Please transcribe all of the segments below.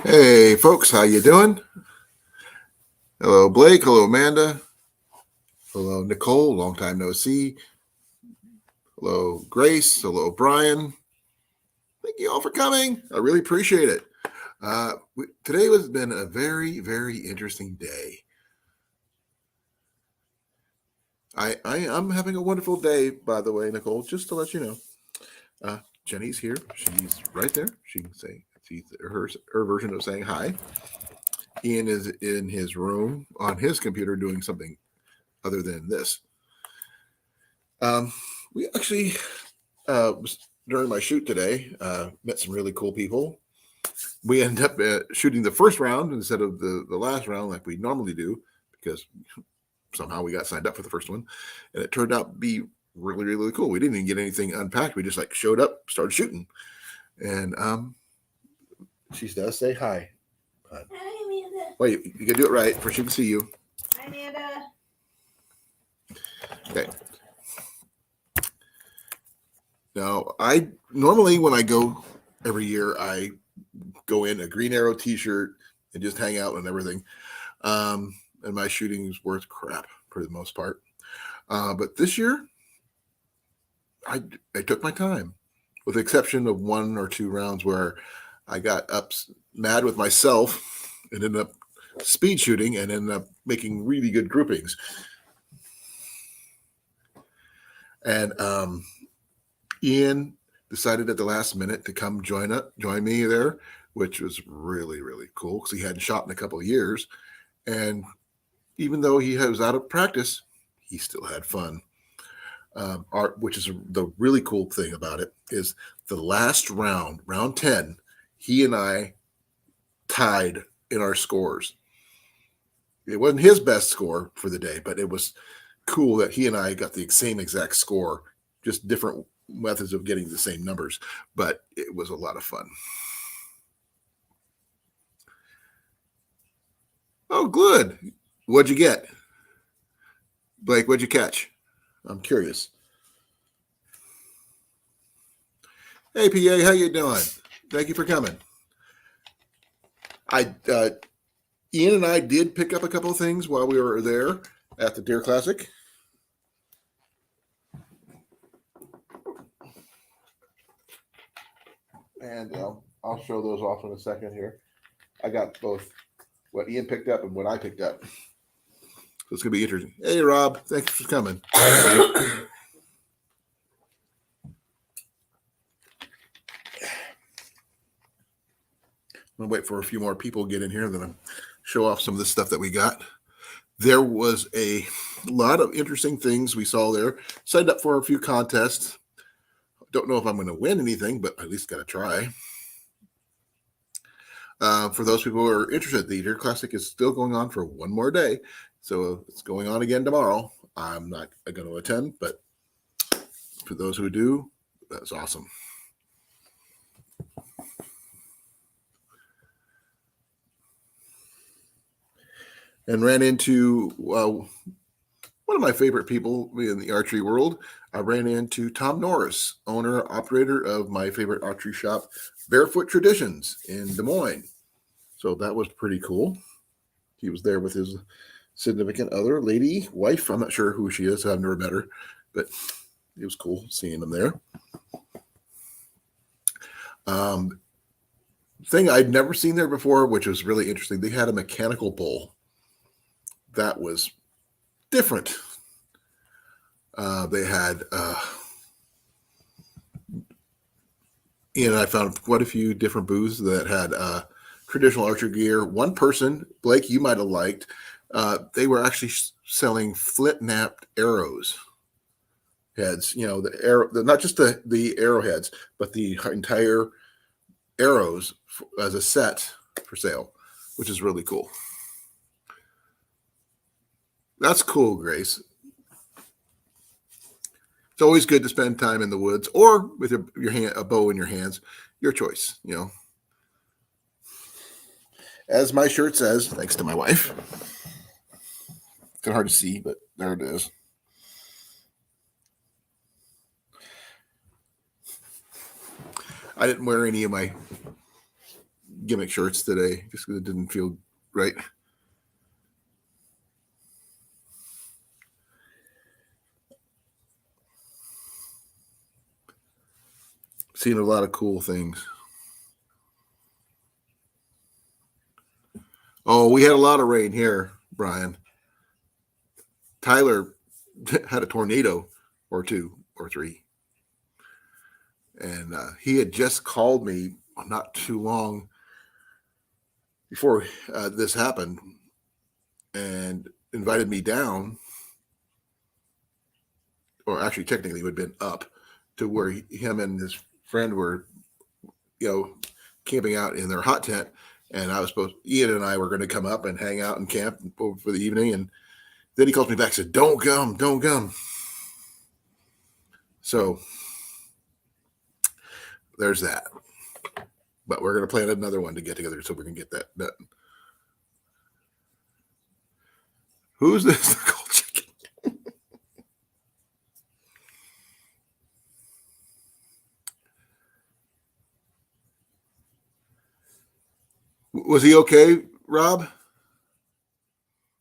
Hey, folks, how you doing? Hello, Blake. Hello, Amanda. Hello, Nicole. Long time no see. Hello, Grace. Hello, Brian. Thank you all for coming. I really appreciate it. Today has been a very, very interesting day. I'm having a wonderful day, by the way, Nicole. Just to let you know, Jenny's here. She's right there. She can say she's her version of saying hi. Ian is in his room on his computer doing something other than this. We actually, during my shoot today, met some really cool people. We ended up shooting the first round instead of the last round like we normally do because somehow we got signed up for the first one. And it turned out to be really, really cool. We didn't even get anything unpacked. We just like showed up, started shooting. And she does say hi. Hi, Amanda. Wait, you can do it right for she can see you. Hi, Amanda. Okay. Now, I normally when I go every year, I go in a Green Arrow T-shirt and just hang out and everything. And my shooting is worth crap for the most part. But this year, I took my time, with the exception of one or two rounds where I got mad with myself and ended up speed shooting and ended up making really good groupings. And Ian decided at the last minute to come join me there, which was really, really cool because he hadn't shot in a couple of years. And even though he was out of practice, he still had fun. Which is the really cool thing about it is the last round 10, he and I tied in our scores. It wasn't his best score for the day, but it was cool that he and I got the same exact score, just different methods of getting the same numbers, but it was a lot of fun. Oh, good. What'd you get? Blake, what'd you catch? I'm curious. Hey, PA, how you doing? Thank you for coming. Ian and I did pick up a couple of things while we were there at the Deer Classic. And I'll show those off in a second here. I got both what Ian picked up and what I picked up. So it's going to be interesting. Hey, Rob, thanks for coming. I'm going to wait for a few more people to get in here, and then I'll show off some of the stuff that we got. There was a lot of interesting things we saw there. Signed up for a few contests. Don't know if I'm going to win anything, but at least got to try. For those people who are interested, the Deer Classic is still going on for one more day. So it's going on again tomorrow. I'm not going to attend, but for those who do, that's awesome. And ran into one of my favorite people in the archery world. I ran into Tom Norris, owner, operator of my favorite archery shop, Barefoot Traditions in Des Moines. So that was pretty cool. He was there with his significant other, wife. I'm not sure who she is. I've never met her, but it was cool seeing him there. Thing I'd never seen there before, which was really interesting, they had a mechanical bull. That was different. They had, and I found quite a few different booths that had traditional archery gear. One person, Blake, you might have liked, they were actually selling flint-knapped arrows heads. The arrow, not just the arrowheads, but the entire arrows as a set for sale, which is really cool. That's cool, Grace. It's always good to spend time in the woods or with your hand, a bow in your hands. Your choice, As my shirt says, thanks to my wife. It's kind of hard to see, but there it is. I didn't wear any of my gimmick shirts today just because it didn't feel right. Seen a lot of cool things. Oh, we had a lot of rain here, Brian. Tyler had a tornado or two or three. And he had just called me not too long before this happened and invited me down, or actually technically would have been up to where him and his friend were, camping out in their hot tent. And Ian and I were going to come up and hang out and camp for the evening. And then he calls me back and said, don't come. So there's that. But we're going to plan another one to get together so we can get that done. Who's this? Was he okay, Rob?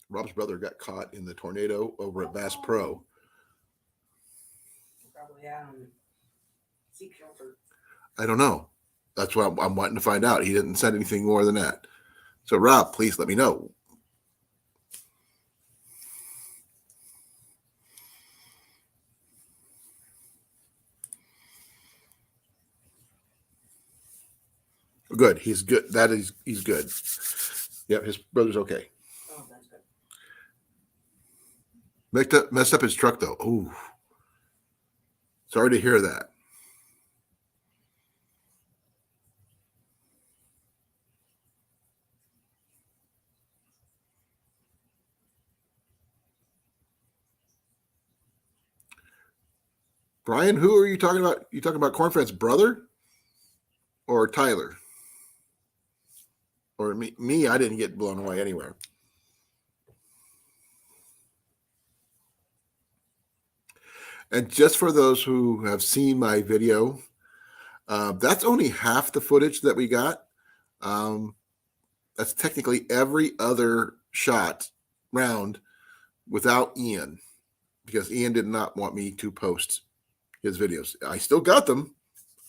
Rob's brother got caught in the tornado over at Bass Pro. Probably out on seek shelter. I don't know. That's what I'm wanting to find out. He didn't send anything more than that. So, Rob, please let me know. Good. He's good. He's good. Yep, his brother's okay. Oh, that's good. Messed up his truck though. Ooh. Sorry to hear that. Brian, who are you talking about? You talking about Cornfed's brother or Tyler? Or me, I didn't get blown away anywhere. And just for those who have seen my video, that's only half the footage that we got. That's technically every other shot round without Ian, because Ian did not want me to post his videos. I still got them.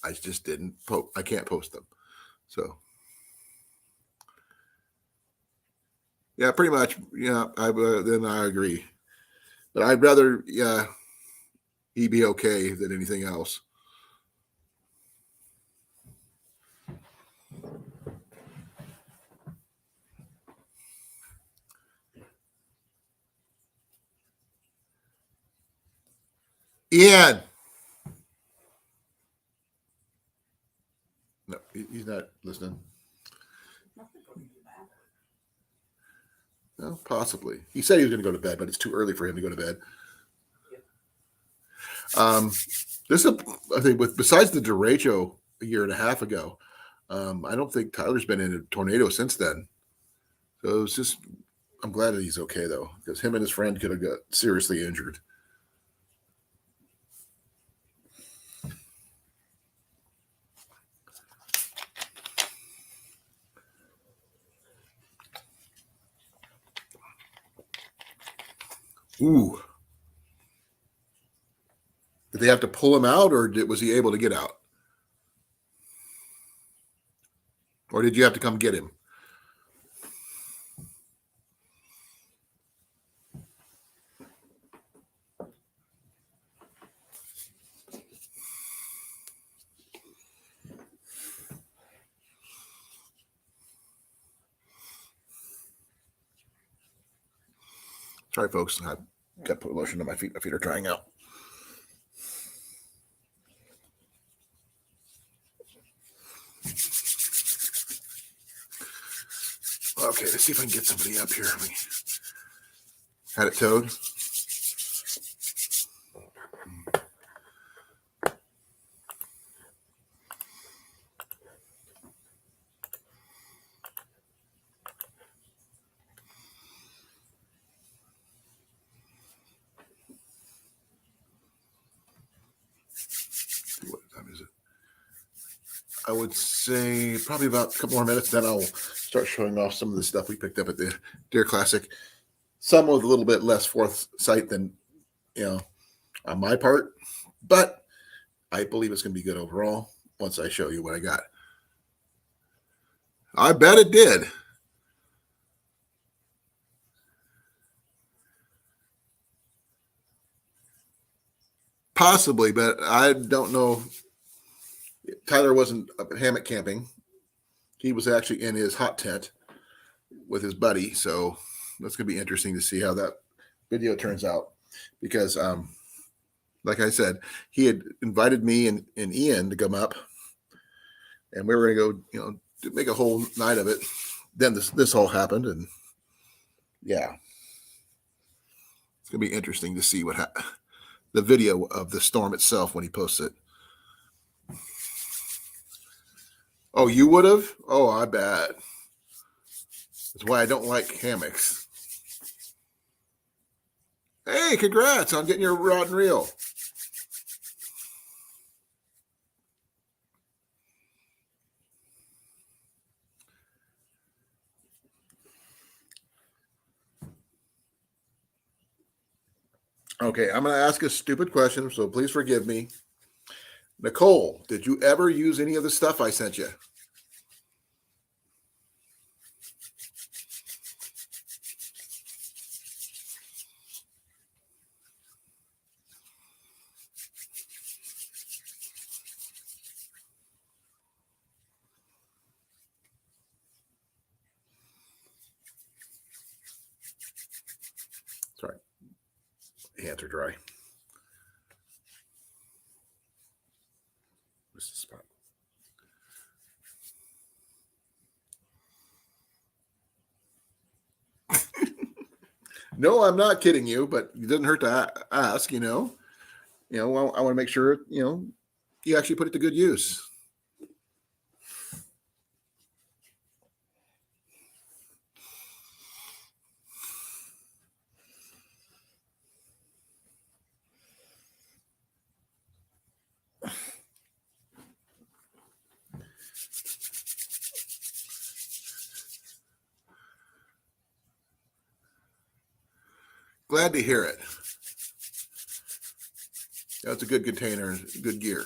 I just didn't post. I can't post them. So. Yeah, pretty much. Yeah, then I agree. But I'd rather, he be okay than anything else. Ian. No, he's not listening. No, possibly. He said he was going to go to bed, but it's too early for him to go to bed. This is, I think, besides the derecho a year and a half ago, I don't think Tyler's been in a tornado since then. So it's just, I'm glad that he's okay though, because him and his friend could have got seriously injured. Ooh. Did they have to pull him out, or was he able to get out? Or did you have to come get him? Sorry, folks. I got to put lotion on my feet. My feet are drying out. Okay, let's see if I can get somebody up here. Had it towed. What time is it? I would say probably about a couple more minutes. Then I'll start showing off some of the stuff we picked up at the Deer Classic. Some with a little bit less foresight than, on my part, but I believe it's going to be good overall once I show you what I got. I bet it did. Possibly, but I don't know. Tyler wasn't up at hammock camping. He was actually in his hot tent with his buddy. So that's going to be interesting to see how that video turns out. Because, like I said, he had invited me and Ian to come up. And we were going to go, to make a whole night of it. Then this all happened. And, yeah. It's going to be interesting to see what the video of the storm itself when he posts it. Oh, you would have? Oh, I bet. That's why I don't like hammocks. Hey, congrats on getting your rod and reel. Okay, I'm going to ask a stupid question, so please forgive me. Nicole, did you ever use any of the stuff I sent you? Sorry, hands are dry. This is the spot. No, I'm not kidding you, but it doesn't hurt to ask, I want to make sure, you actually put it to good use. Glad to hear it. That's a good container, good gear.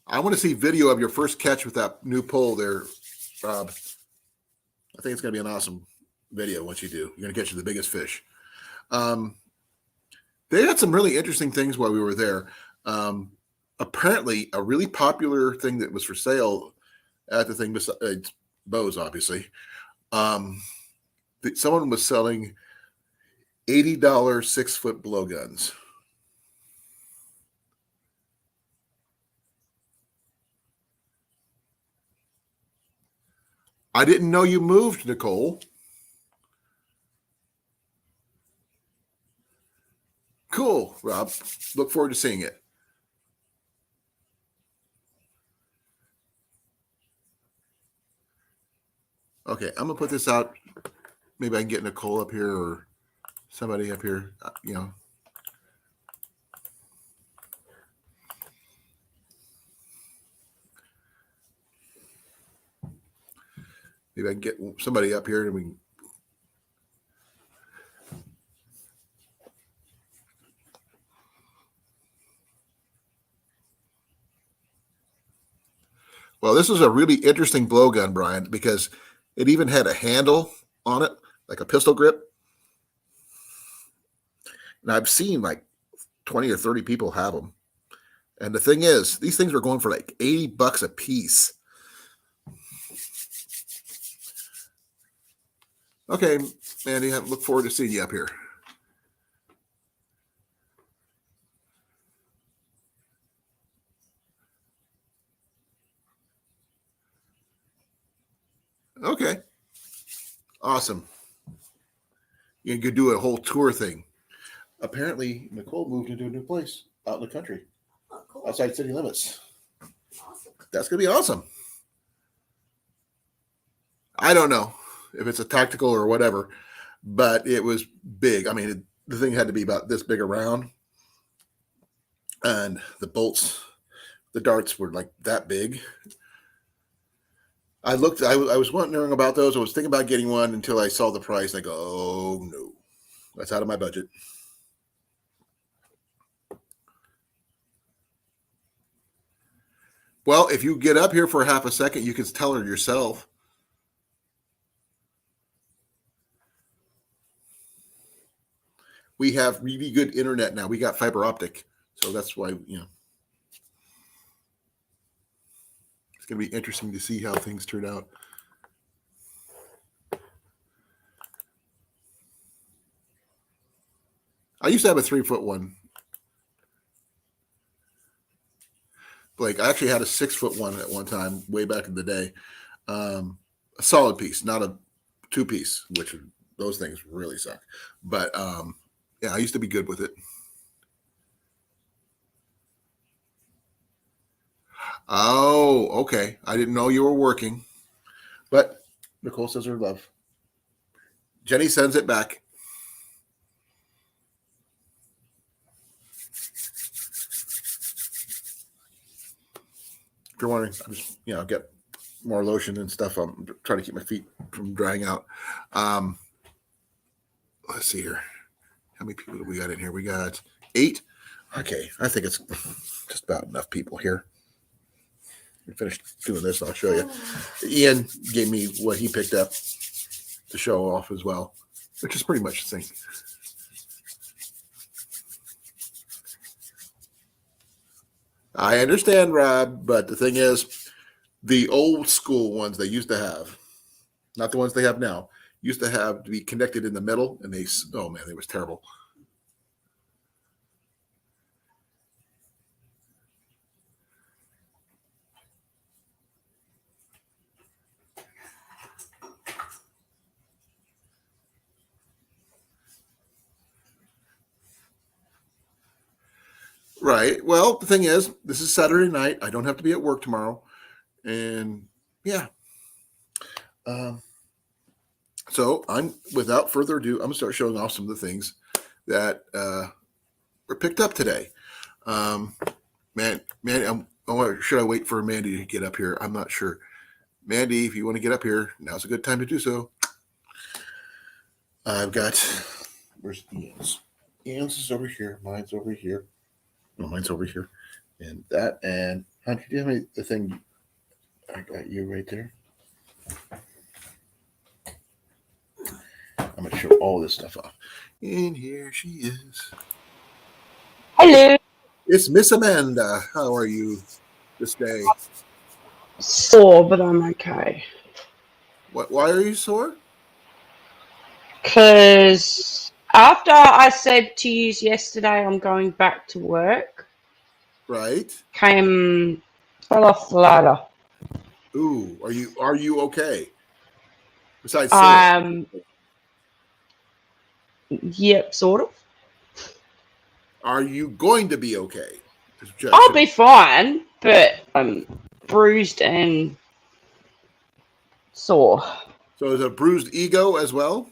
I want to see video of your first catch with that new pole there, Rob. I think it's going to be an awesome video once you do. You're going to catch the biggest fish. They had some really interesting things while we were there. Apparently, a really popular thing that was for sale at the thing besides bows, obviously. Someone was selling $80 6-foot blowguns. I didn't know you moved, Nicole. Cool, Rob. Look forward to seeing it. Okay, I'm gonna put this out. Maybe I can get Nicole up here or somebody up here. Maybe I can get somebody up here and we can. Well, this is a really interesting blowgun, Brian, because it even had a handle on it, like a pistol grip. And I've seen like 20 or 30 people have them. And the thing is, these things were going for like $80 a piece. Okay, Mandy, I look forward to seeing you up here. Okay. Awesome. You could do a whole tour thing. Apparently, Nicole moved into a new place out in the country, Oh, cool. outside city limits. Awesome. That's going to be awesome. I don't know if it's a tactical or whatever. but it was big. I mean, the thing had to be about this big around, and the bolts, the darts were like that big. I looked. I was wondering about those. I was thinking about getting one until I saw the price. And I go, oh no, that's out of my budget. Well, if you get up here for half a second, you can tell her yourself. We have really good internet now. We got fiber optic, so that's why it's going to be interesting to see how things turn out. I used to have a 3-foot one. Blake, I actually had a 6-foot one at one time, way back in the day. A solid piece, not a 2-piece, which those things really suck. But yeah, I used to be good with it. Oh, okay. I didn't know you were working. But Nicole says her love. Jenny sends it back. If you're wondering, I'm just, get more lotion and stuff. I'm trying to keep my feet from drying out. Let's see here. How many people do we got in here? We got 8. Okay. I think it's just about enough people here. We finished doing this. I'll show you. Ian gave me what he picked up to show off as well, which is pretty much the same. I understand, Rob, but the thing is, the old school ones they used to have, not the ones they have now, used to have to be connected in the middle, and they, oh man, it was terrible. Right. Well, the thing is, this is Saturday night. I don't have to be at work tomorrow. And yeah. So I'm, without further ado, I'm going to start showing off some of the things that were picked up today. Should I wait for Mandy to get up here? I'm not sure. Mandy, if you want to get up here, now's a good time to do so. I've got, where's Ian's? Ian's is over here. Mine's over here. No, mine's over here. And that, and honey, do you have the thing? I got you right there. I'm going to show all this stuff off. And here she is. Hello. It's Miss Amanda. How are you this day? Sore, but I'm okay. Why are you sore? Because after I said to you yesterday I'm going back to work, Right. Fell off the ladder. Ooh, are you okay? Besides sore. Yep, sort of. Are you going to be okay? I'll be fine, but I'm bruised and sore. So is it a bruised ego as well?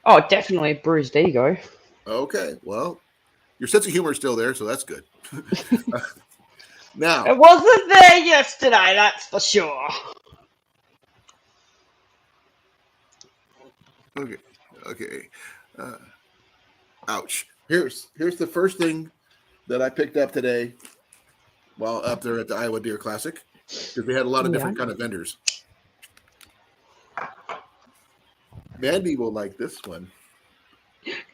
Oh, definitely a bruised ego. Okay, well, your sense of humor is still there, so that's good. Now, it wasn't there yesterday, that's for sure. Okay. Ouch. Here's the first thing that I picked up today while up there at the Iowa Deer Classic, because they had a lot of different kind of vendors. Mandy will like this one.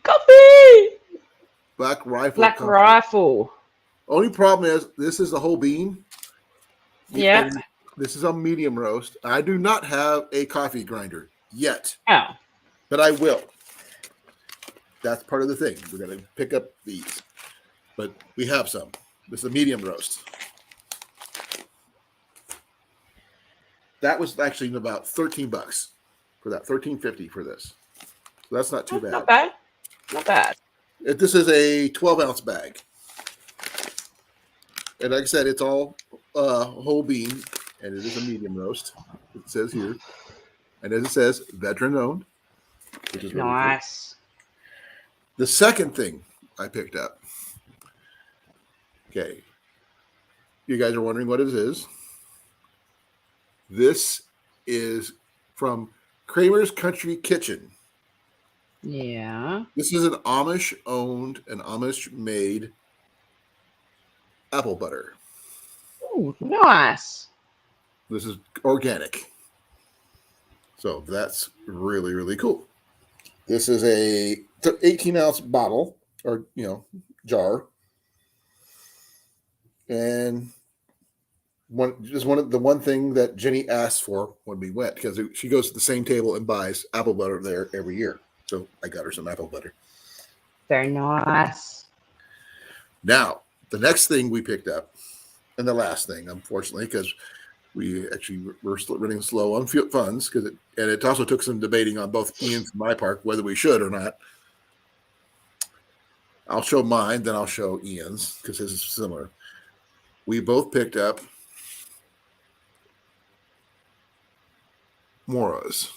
Copy! Black Rifle. Black Rifle. Only problem is this is the whole bean. Yeah. This is a medium roast. I do not have a coffee grinder yet. Oh. But I will. That's part of the thing. We're going to pick up these. But we have some. This is a medium roast. That was actually about $13 for that. $13.50 for this. So that's not too bad. Not bad. Not bad. This is a 12-ounce bag. And like I said, it's all whole bean, and it is a medium roast. It says here. And as it says, veteran owned. which is really cool. Nice. The second thing I picked up. Okay. You guys are wondering what it is. This is from Kramer's Country Kitchen. Yeah. This is an Amish-owned and Amish-made apple butter. Ooh, nice. This is organic. So that's really, really cool. This is a 18-ounce bottle or, jar. And the one thing that Jenny asked for when we went, because she goes to the same table and buys apple butter there every year. So I got her some apple butter. Very nice. Now, the next thing we picked up, and the last thing, unfortunately, because we actually were running slow on funds, and it also took some debating on both Ian's and my part whether we should or not. I'll show mine, then I'll show Ian's because his is similar. We both picked up Moras.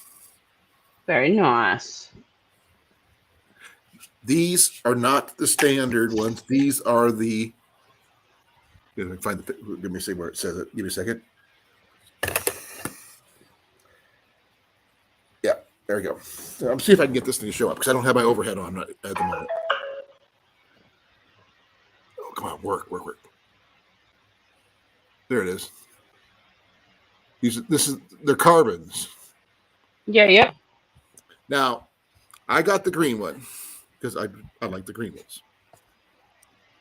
Very nice. These are not the standard ones. These are the. Let me find the. Let me see where it says it. Give me a second. Yeah, there we go. So I'm see if I can get this thing to show up because I don't have my overhead on at the moment. Oh, come on, work. There it is. They're carbons. Yeah, yep. Now, I got the green one because I like the green ones.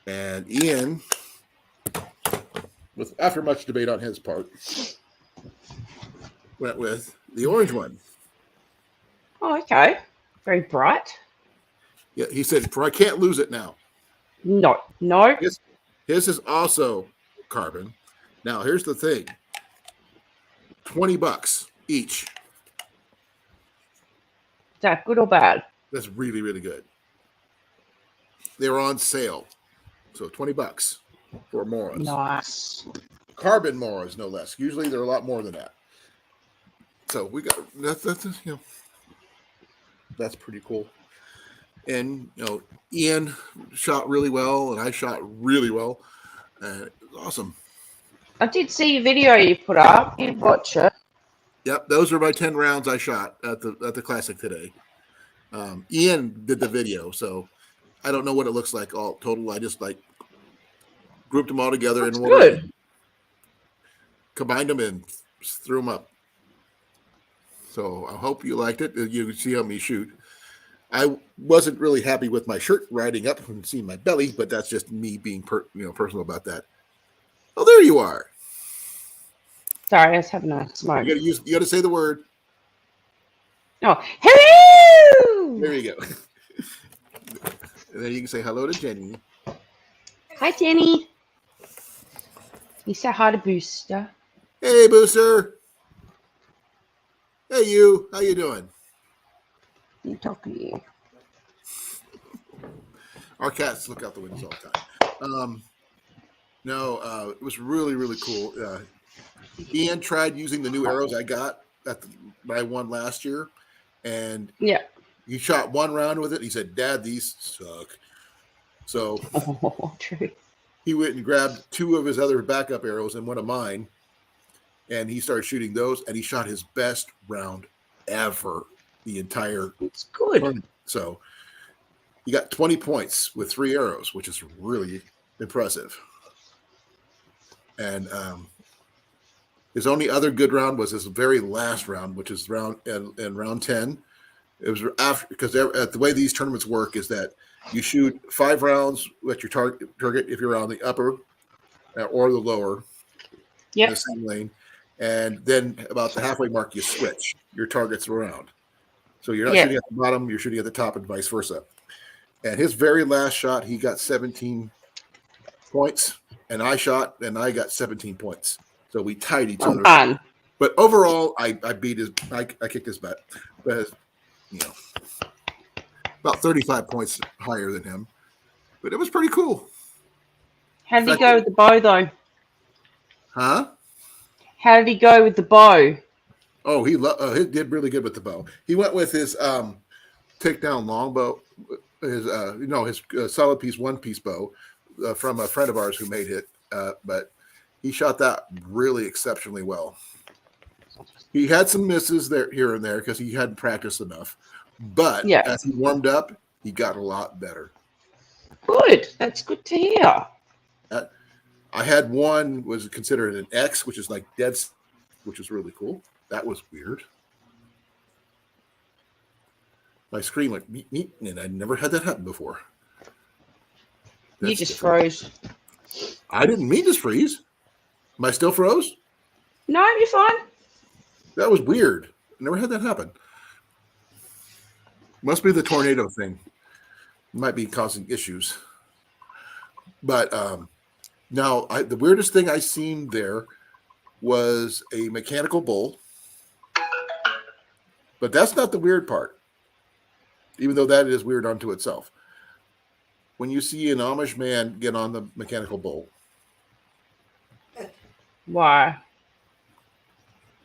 And Ian, after much debate on his part, went with the orange one. Oh, okay. Very bright. Yeah, he said, "For I can't lose it now." No. His is also carbon. Now, here's the thing: $20 each. Is that good or bad? That's really, really good. They were on sale, so $20 for Moras. Nice. Carbon Moras, no less. Usually, they're a lot more than that. So we got that's pretty cool. And Ian shot really well, and I shot really well, and it was awesome. I did see a video you put up. You watch it. Yep, those are my 10 rounds I shot at the Classic today. Ian did the video, so I don't know what it looks like all total. I just grouped them all together That's in order, good. combined them, and threw them up. So I hope you liked it. You can see how me shoot. I wasn't really happy with my shirt riding up and seeing my belly, but that's just me being personal about that. Oh, there you are. Sorry, I was having a smoke. You got to say the word. Oh, hello! There you go. And then you can say hello to Jenny. Hi, Jenny. You say hi to Booster. Hey, Booster. Hey, you. How you doing? You talking to you. Our cats look out the windows all the time. It was really, really cool. Ian tried using the new arrows I got that I won last year, and Yeah. he shot one round with it. He said, "Dad, these suck." So Oh, true. he went and grabbed two of his other backup arrows and one of mine, and he started shooting those, and he shot his best round ever the entire It's good. tournament. So he got 20 points with 3 arrows, which is really impressive. And his only other good round was his very last round, which is round 10. It was after, because the way these tournaments work is that you shoot 5 rounds with your target if you're on the upper or the lower, in the same lane, and then about the halfway mark you switch your targets around. So you're not shooting at the bottom, you're shooting at the top, and vice versa. And his very last shot, he got 17 points, and I shot, and I got 17 points. So we tied each other. Fun. But overall, I kicked his butt. But, about 35 points higher than him. But it was pretty cool. How did he go with the bow, though? Huh? How did he go with the bow? Oh, he did really good with the bow. He went with his takedown longbow, his solid piece, one piece bow from a friend of ours who made it, but he shot that really exceptionally well. He had some misses there here and there because he hadn't practiced enough, but Yeah. as he warmed up, he got a lot better. Good. That's good to hear. I had one was considered an X, which is like dead, which is really cool. That was weird. My screen went meet, meet, and I never had that happen before. You That's just different. froze. I didn't mean to freeze. Am I still froze? No, you're fine. That was weird. Never had that happen. Must be the tornado thing. Might be causing issues. But now the weirdest thing I seen there was a mechanical bull. But that's not the weird part, even though that is weird unto itself. When you see an Amish man get on the mechanical bull, Why?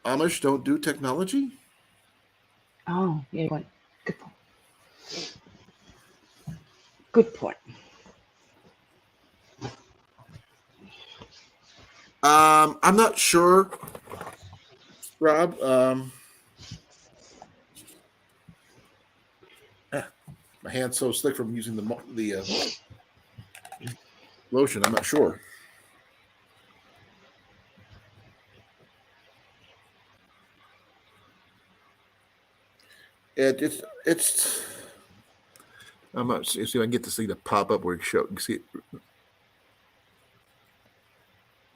Amish don't do technology? Oh, yeah. Good point. Good point. I'm not sure, Rob. My hand's so slick from using the lotion. I'm not sure. It's. I'm not see if I can get this thing to pop up where you show. You see it.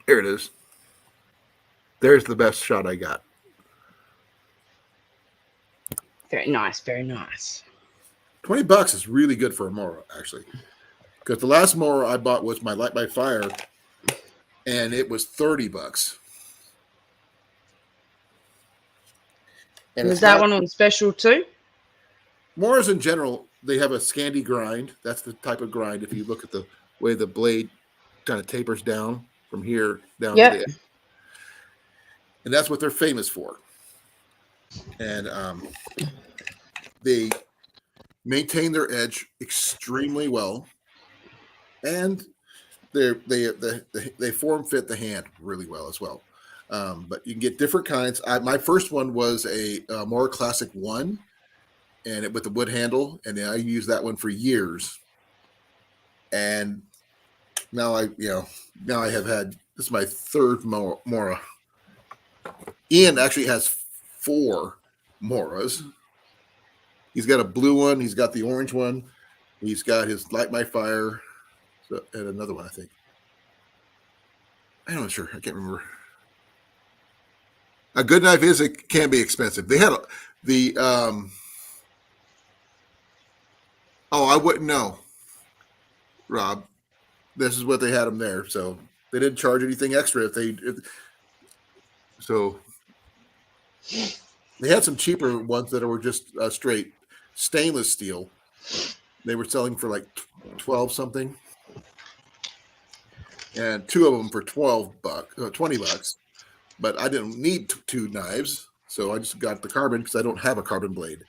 There it is. There's the best shot I got. Very nice. Very nice. $20 is really good for a Mora, actually. Because the last Mora I bought was my Light by Fire, and it was $30. And Was that one on special too? Moras in general, they have a Scandi grind. That's the type of grind. If you look at the way the blade kind of tapers down from here down to the end. And that's what they're famous for. And they maintain their edge extremely well, and they form fit the hand really well as well. But you can get different kinds. My first one was a more classic one, and with the wood handle, and I used that one for years. And now I have had this is my third Mora. Ian actually has 4 Moras. He's got a blue one. He's got the orange one. He's got his Light My Fire, and another one, I think. I'm not sure. I can't remember. A good knife can be expensive. They had I wouldn't know, Rob. This is what they had them there, so they didn't charge anything extra so they had some cheaper ones that were just straight stainless steel. They were selling for like 12 something, and 2 of them for $20. But I didn't need 2 knives, so I just got the carbon because I don't have a carbon blade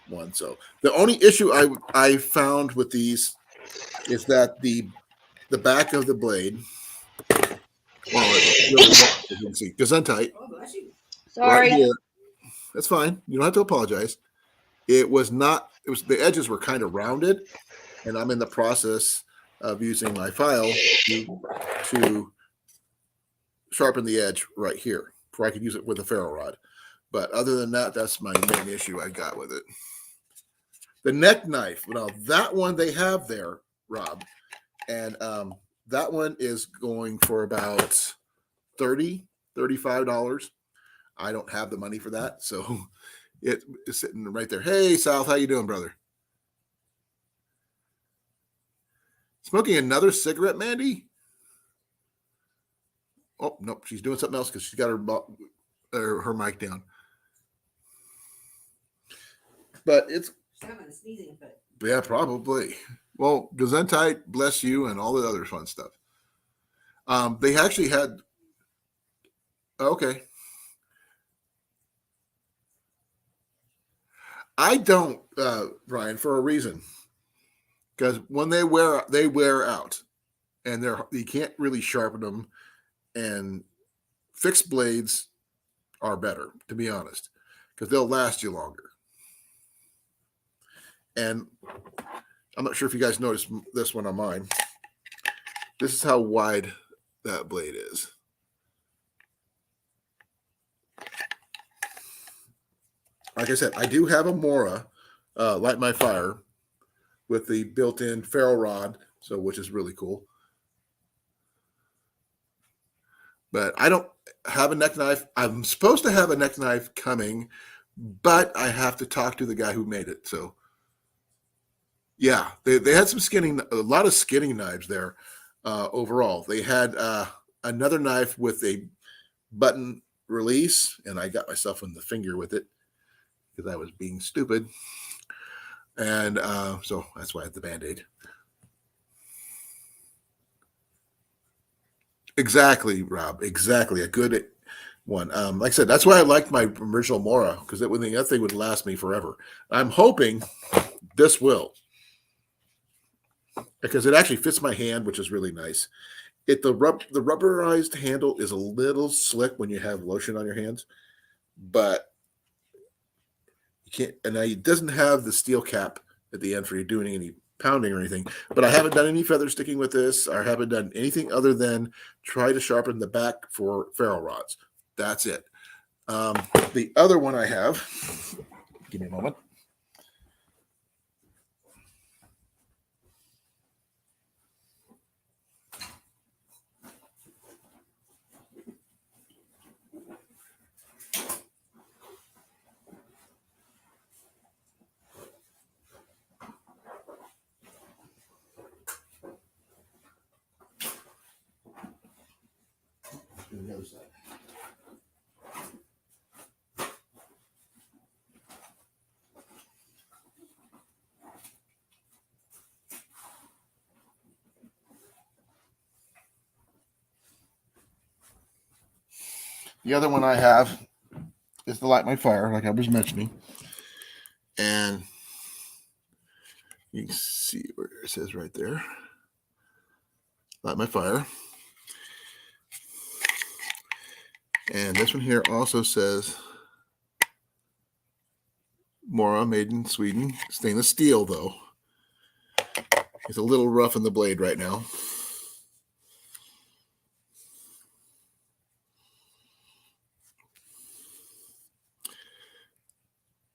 one. So the only issue I found with these is that the back of the blade. Well, you can see Gesundheit. Oh, bless you. Sorry. Right here. That's fine. You don't have to apologize. It was the edges were kind of rounded, and I'm in the process of using my file to sharpen the edge right here before I could use it with a ferro rod. But other than that, that's my main issue I got with it. The neck knife. Now that one they have there, Rob, and that one is going for about $35. I don't have the money for that, so it is sitting right there. Hey, South, how you doing, brother? Smoking another cigarette, Mandy? Oh, nope, she's doing something else because she's got her mic down. But it's She's having a sneezing fit. yeah, probably. Well, Gesundheit, bless you, and all the other fun stuff. They actually had okay. I don't, Brian, for a reason. Because when they wear out, and you can't really sharpen them. And fixed blades are better, to be honest, because they'll last you longer. And I'm not sure if you guys noticed this one on mine. This is how wide that blade is. Like I said, I do have a Mora Light My Fire with the built-in ferro rod, which is really cool. But I don't have a neck knife. I'm supposed to have a neck knife coming, but I have to talk to the guy who made it. So, yeah, they had a lot of skinning knives there overall. They had another knife with a button release, and I got myself in the finger with it because I was being stupid. And so that's why I had the Band-Aid. Exactly, Rob. Exactly. A good one. Like I said, that's why I liked my original Mora, because that thing would last me forever. I'm hoping this will, because it actually fits my hand, which is really nice. The rubberized handle is a little slick when you have lotion on your hands, but you can't. And it doesn't have the steel cap at the end for you doing any pounding or anything. But I haven't done any feather sticking with this. I haven't done anything other than try to sharpen the back for ferro rods. That's it. The other one I have, give me a moment. The other side. The other one I have is the Light My Fire, like I was mentioning. And you can see where it says right there. Light My Fire. And this one here also says Mora, made in Sweden. Stainless steel, though. It's a little rough in the blade right now.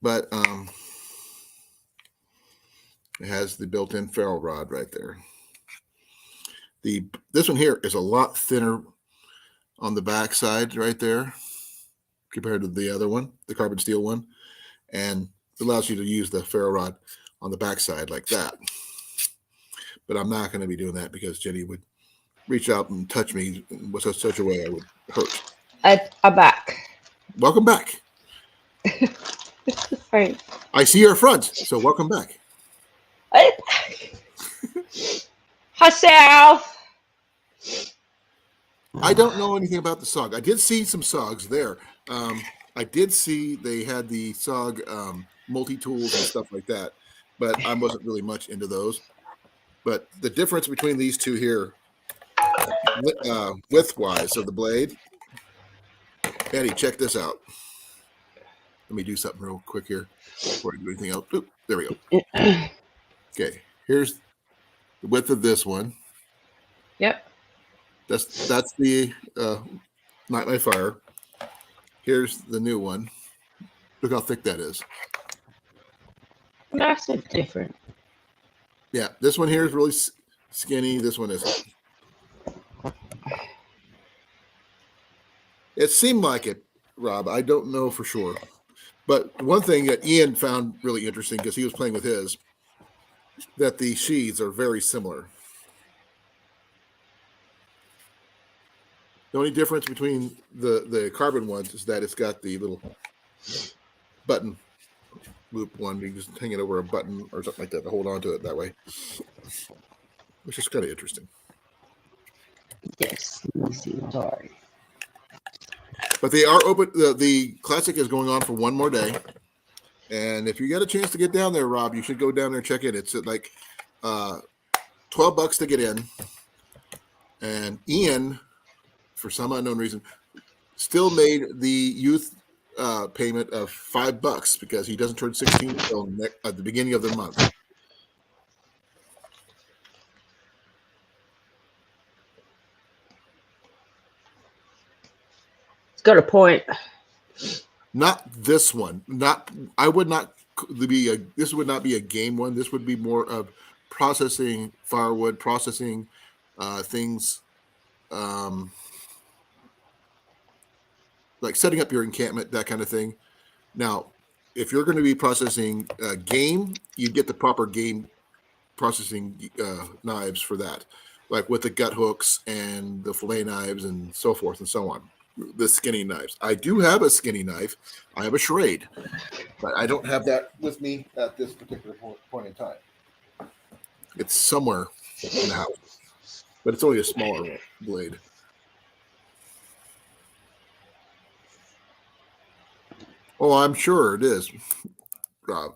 But it has the built-in ferro rod right there. This one here is a lot thinner on the back side right there compared to the other one, the carbon steel one. And it allows you to use the ferro rod on the back side like that. But I'm not going to be doing that because Jenny would reach out and touch me in such a way I would hurt. I'm back. Welcome back. Right. I see your front, so welcome back. Hi, South. I don't know anything about the SOG. I did see some SOGs there. I did see they had the SOG multi-tools and stuff like that, but I wasn't really much into those. But the difference between these two here, width-wise of the blade, Eddie, check this out. Let me do something real quick here before I do anything else. Oop, there we go. Okay, here's the width of this one. Yep. That's the Light My Fire. Here's the new one. Look how thick that is. That's a different. Yeah, this one here is really skinny. This one isn't. It seemed like it, Rob. I don't know for sure. But one thing that Ian found really interesting, because he was playing with his, that the sheaths are very similar. The only difference between the carbon ones is that it's got the little button loop one. You just hang it over a button or something like that to hold on to it that way, which is kind of interesting. Yes. Let me see. Sorry. But they are open. The Classic is going on for one more day. And if you get a chance to get down there, Rob, you should go down there and check it. It's at like $12 to get in. And Ian, for some unknown reason, still made the youth payment of $5 because he doesn't turn 16 until at the beginning of the month. It's got a point. Not this one. Not. I would not be a. This would not be a game one. This would be more of processing firewood, processing things, like setting up your encampment, that kind of thing. Now, if you're going to be processing game, you get the proper game processing knives for that, like with the gut hooks and the fillet knives and so forth and so on. The skinny knives. I do have a skinny knife. I have a Schrade, but I don't have that with me at this particular point in time. It's somewhere in the house, but it's only a smaller blade. Oh, I'm sure it is, Rob.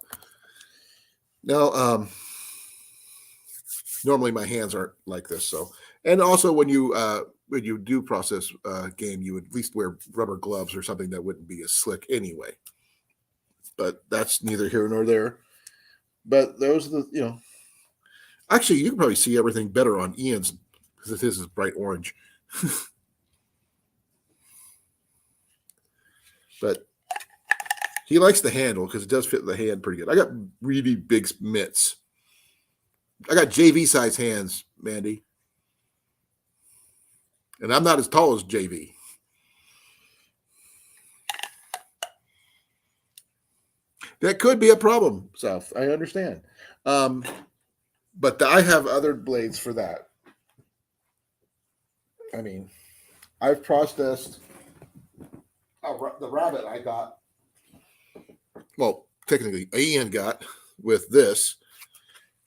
Now, normally my hands aren't like this, so. And also when you do process game, you would at least wear rubber gloves or something that wouldn't be as slick anyway. But that's neither here nor there. But those are the, actually, you can probably see everything better on Ian's because his is bright orange. But he likes the handle because it does fit the hand pretty good. I got really big mitts. I got JV size hands, Mandy. And I'm not as tall as JV. That could be a problem, South. I understand. But I have other blades for that. I mean, I've processed the rabbit I got. Well, technically, Ian got with this.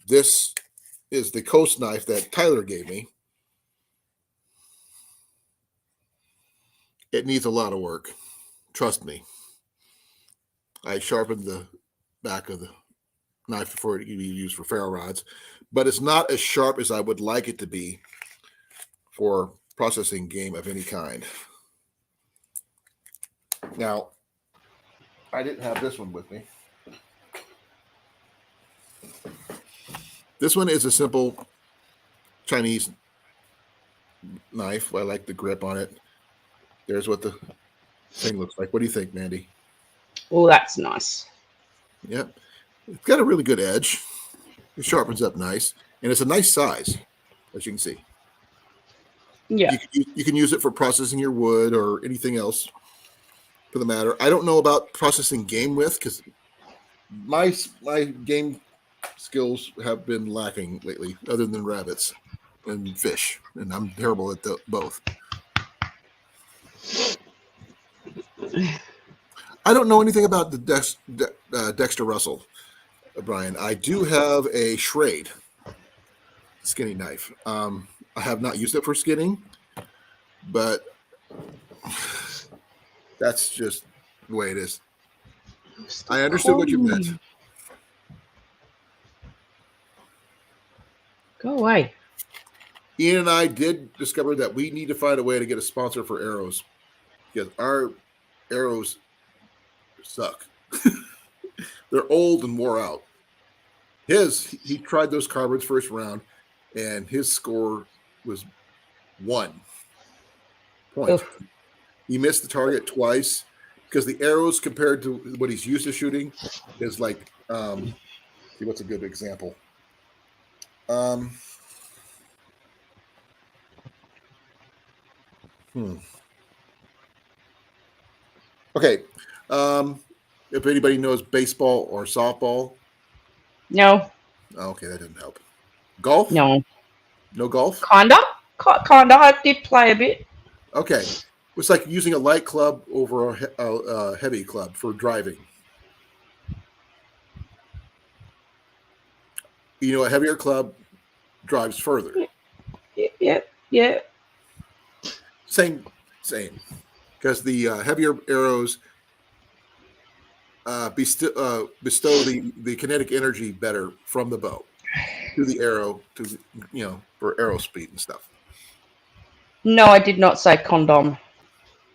This is the Coast knife that Tyler gave me. It needs a lot of work. Trust me. I sharpened the back of the knife before it can be used for ferro rods, but it's not as sharp as I would like it to be for processing game of any kind. Now, I didn't have this one with me. This one is a simple Chinese knife. I like the grip on it. There's what the thing looks like. What do you think, Mandy? Oh, that's nice. Yep. It's got a really good edge. It sharpens up nice. And it's a nice size, as you can see. Yeah. You can use it for processing your wood or anything else for the matter. I don't know about processing game with because my game skills have been lacking lately, other than rabbits and fish. And I'm terrible at both. I don't know anything about the Dexter Russell, Brian. I do have a Schrade skinning knife. I have not used it for skinning, but that's just the way it is. I understood what you meant. Go away. Ian and I did discover that we need to find a way to get a sponsor for arrows because our arrows suck. They're old and wore out. He tried those carbides first round, and his score was 1 point. Oof. He missed the target twice because the arrows compared to what he's used to shooting is like, see what's a good example? Okay. If anybody knows baseball or softball. No. Okay, that didn't help. Golf? No. No golf? Kinda. Kinda. I did play a bit. Okay. It's like using a light club over a heavy club for driving. A heavier club drives further. Yeah. Same. Because the heavier arrows bestow the kinetic energy better from the bow to the arrow for arrow speed and stuff. No, I did not say condom.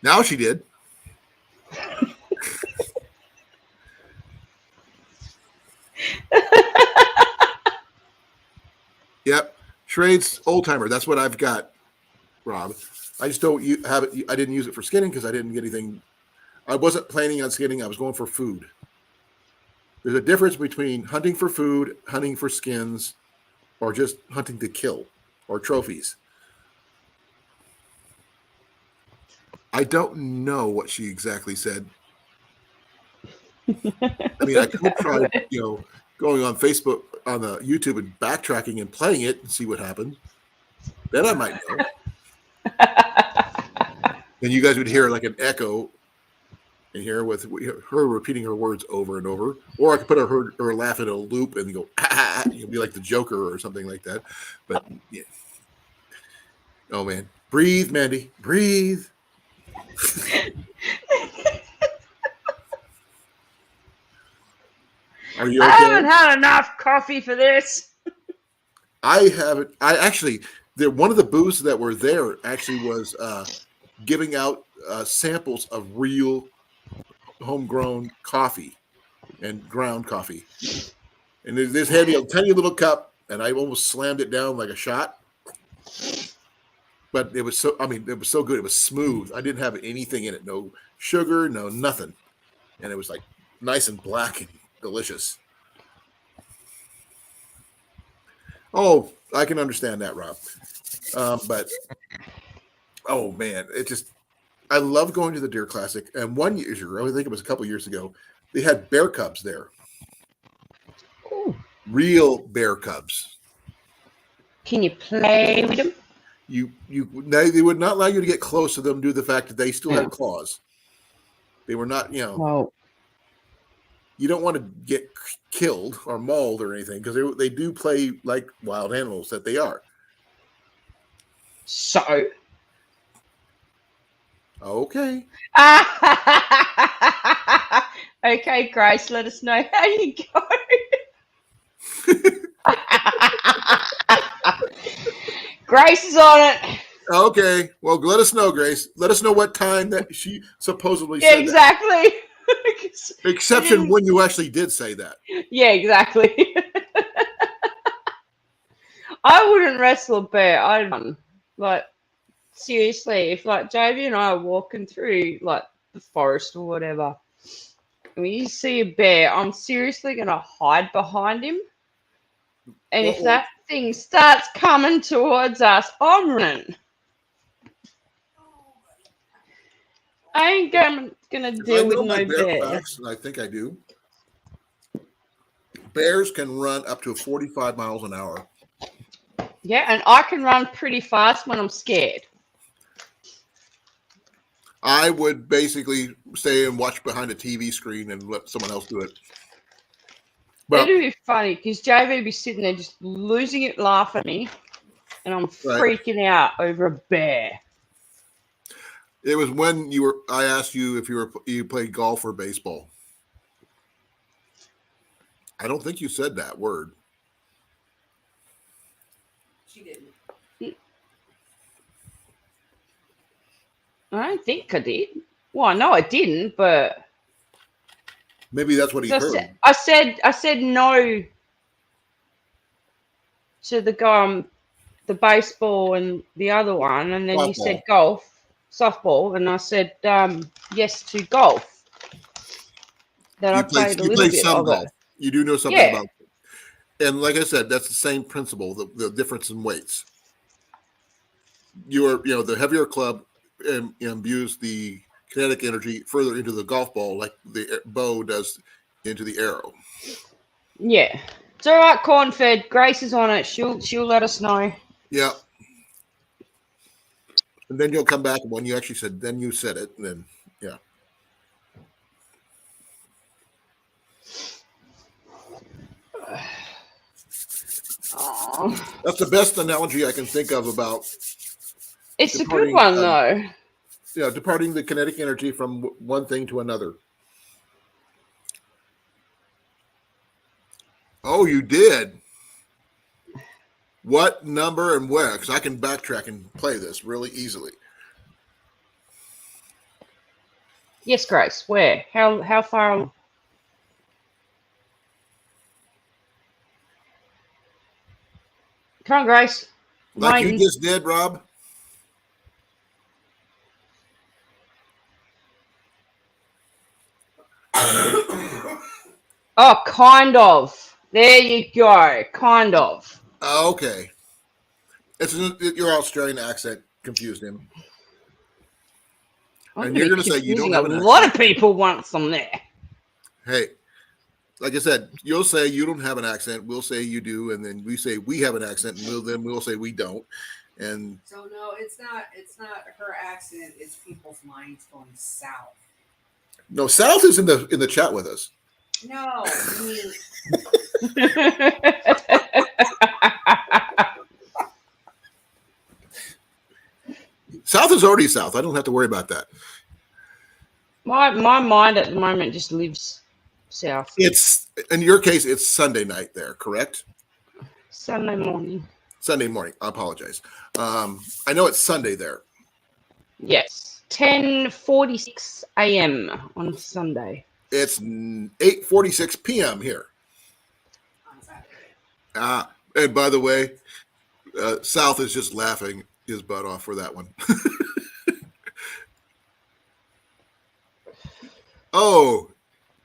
Now she did. Yep. Schrade's old timer. That's what I've got, Rob. I just don't have it. I didn't use it for skinning because I didn't get anything. I wasn't planning on skinning. I was going for food. There's a difference between hunting for food, hunting for skins, or just hunting to kill or trophies. I don't know what she exactly said. I mean, I could try, going on Facebook, on the YouTube and backtracking and playing it and see what happened. Then I might know. Then you guys would hear like an echo in here with her repeating her words over and over. Or I could put her laugh in a loop and go, you'll be like the Joker or something like that. But yeah. Oh man. Breathe, Mandy. Breathe. Are you okay? I haven't had enough coffee for this. I haven't. I actually, one of the booths that were there actually was giving out samples of real homegrown coffee and ground coffee. And this had me a tiny little cup, and I almost slammed it down like a shot. But it was so good. It was smooth. I didn't have anything in it. No sugar, no nothing. And it was like nice and black and delicious. Oh, I can understand that, Rob. But oh man, I love going to the Deer Classic. And one year ago, I think it was a couple years ago, they had bear cubs there. Ooh. Real bear cubs. Can you play with them? They would not allow you to get close to them due to the fact that they still had claws. They were not, Well, you don't want to get killed or mauled or anything because they do play like wild animals that they are. so. Okay. Okay, Grace, let us know how you go. Grace is on it. Okay. Well, let us know, Grace. Let us know what time that she supposedly said Exactly. that. Exception when you actually did say that. Yeah, exactly. I wouldn't wrestle a bear. I'd run. Like, seriously, if like JV and I are walking through like the forest or whatever, and when you see a bear, I'm seriously gonna hide behind him. And if that thing starts coming towards us, I'm running. I ain't gonna deal with no bear. Facts, and I think I do. Bears can run up to 45 miles an hour. Yeah, and I can run pretty fast when I'm scared. I would basically stay and watch behind a TV screen and let someone else do it. But It'd be funny because JV would be sitting there just losing it, laughing at me, and I'm freaking out over a bear. it was when I asked you if you played golf or baseball. I don't think you said that word. She didn't. I don't think I did. Well, no, I didn't, but Maybe that's what he heard. I said no to the guy, the baseball and the other one, and then you said softball, and I said yes to golf. That I played a little bit of golf. it. You do know something about it. And like I said, that's the same principle, the difference in weights. The heavier club imbues the kinetic energy further into the golf ball like the bow does into the arrow. Yeah. It's all right, Cornfed. Grace is on it. She'll let us know. Yeah. And then you'll come back when you actually said, then you said it, and then, yeah. Oh. That's the best analogy I can think of about. It's a good one, though. Yeah, departing the kinetic energy from one thing to another. Oh, you did. What number and where? Because I can backtrack and play this really easily. Yes, Grace. Where? How far? Come on, Grace. I'm Like you waiting. just did, Rob. Oh, kind of. There you go. Kind of. Okay. Your Australian accent confused him. I'm And going you're to going be to say you don't confusing a have an lot accent. of people once I'm there. Hey, like I said, you'll say you don't have an accent. We'll say you do, and then we say we have an accent, and we'll say we don't. And So no, it's not her accent, it's people's minds going south. no, South is in the chat with us. No, I mean South is already South. I don't have to worry about that. my mind at the moment just lives south. It's in your case, it's Sunday night there, correct? Sunday morning. Sunday morning. I apologize. I know it's Sunday there. Yes. 10:46 a.m. on Sunday. It's 8:46 p.m. here. on Saturday. And by the way, South is just laughing his butt off for that one. Oh,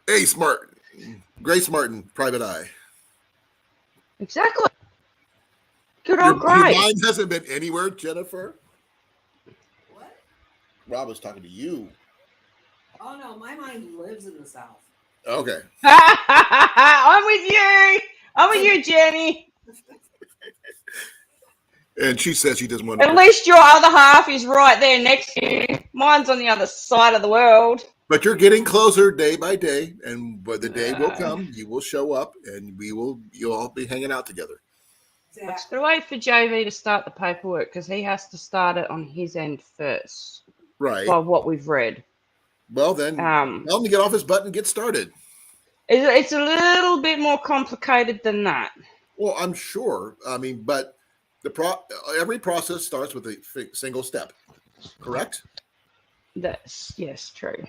Ace Martin, Grace Martin, Private Eye. Exactly. Good Your old Grace. mind hasn't been anywhere, Jennifer. What? Rob was talking to you. Oh no, my mind lives in the south. Okay. I'm with you. I'm with you, Jenny. And she says she doesn't want to. At least your other half is right there next to you. Mine's on the other side of the world. But you're getting closer day by day, and but the day will come. You will show up, and you'll all be hanging out together. I'm just gonna wait for JV to start the paperwork because he has to start it on his end first. Right. By what we've read. Well, then tell him to get off his butt and get started. It's a little bit more complicated than that. Well, I'm sure. I mean, but every process starts with a single step, correct? That's yes, true.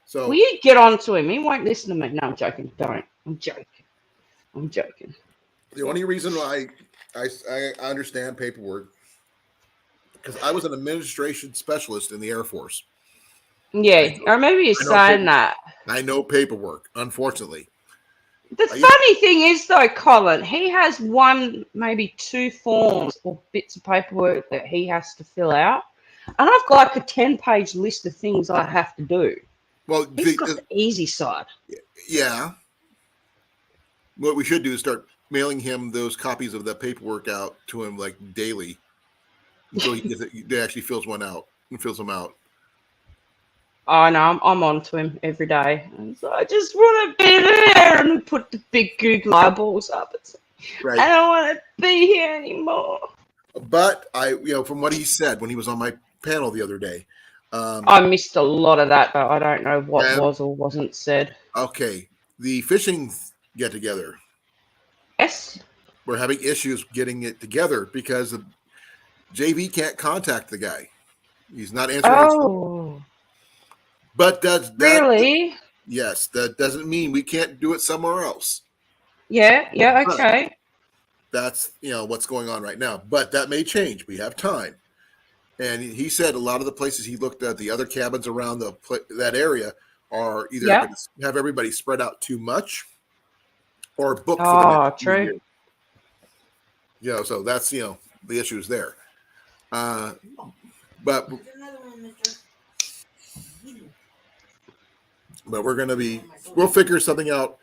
So Will you get on to him? He won't listen to me. No, I'm joking. Don't. I'm joking. the only reason why I understand paperwork because I was an administration specialist in the Air Force. Yeah, or maybe you're saying that. I know paperwork, unfortunately. The funny thing is, though, Colin, he has maybe two forms or bits of paperwork that he has to fill out. And I've got like a 10-page list of things I have to do. Well, He's got the easy side. Yeah. What we should do is start mailing him those copies of the paperwork out to him like daily until he actually fills them out. Oh, no, I'm on to him every day. And so I just want to be there and put the big Google eyeballs up. Right. I don't want to be here anymore. But from what he said when he was on my panel the other day. I missed a lot of that, but I don't know what was or wasn't said. Okay. The fishing get-together. Yes. We're having issues getting it together because the JV can't contact the guy. He's not answering. Oh. But really? Yes, that doesn't mean we can't do it somewhere else. Yeah, okay. That's what's going on right now. But that may change. We have time. And he said a lot of the places he looked at, the other cabins around that area, are either going to have everybody spread out too much or booked for the next true. Year. So that's the issues there. But we'll figure something out.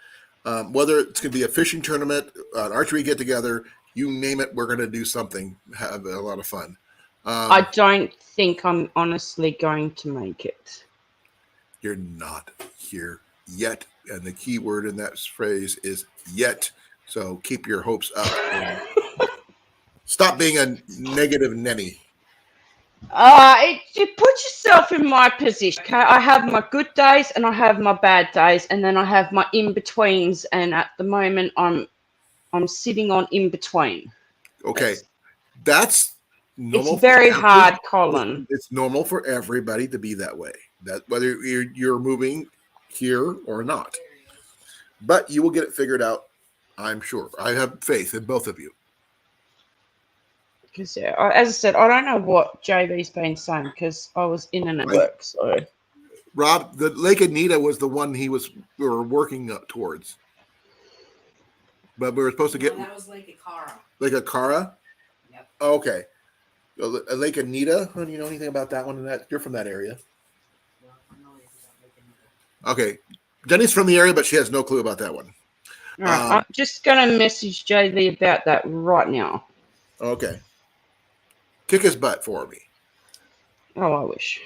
Whether it's going to be a fishing tournament, an archery get together, you name it, we're going to do something, have a lot of fun. I don't think I'm honestly going to make it. You're not here yet. And the key word in that phrase is yet. So keep your hopes up. And stop being a negative Nenny. You put yourself in my position. Okay, I have my good days and I have my bad days, and then I have my in-betweens. And at the moment, I'm I'm sitting on in between. Okay, that's normal. It's very for hard, every- Colin. It's normal for everybody to be that way. That whether you're moving here or not, but you will get it figured out. I'm sure. I have faith in both of you. Because as I said, I don't know what JB's been saying because I was in and at Right. work. So Rob, the Lake Anita was the one we were working up towards, but we were supposed to No, get that was Lake Akara. Lake Akara. Yep. Oh, okay, Lake Anita. Do you know anything about that one? You're from that area. No, no, it's not Lake Anita. Okay, Jenny's from the area, but she has no clue about that one. all right, I'm just going to message JB about that right now. Okay, kick his butt for me. Oh, I wish.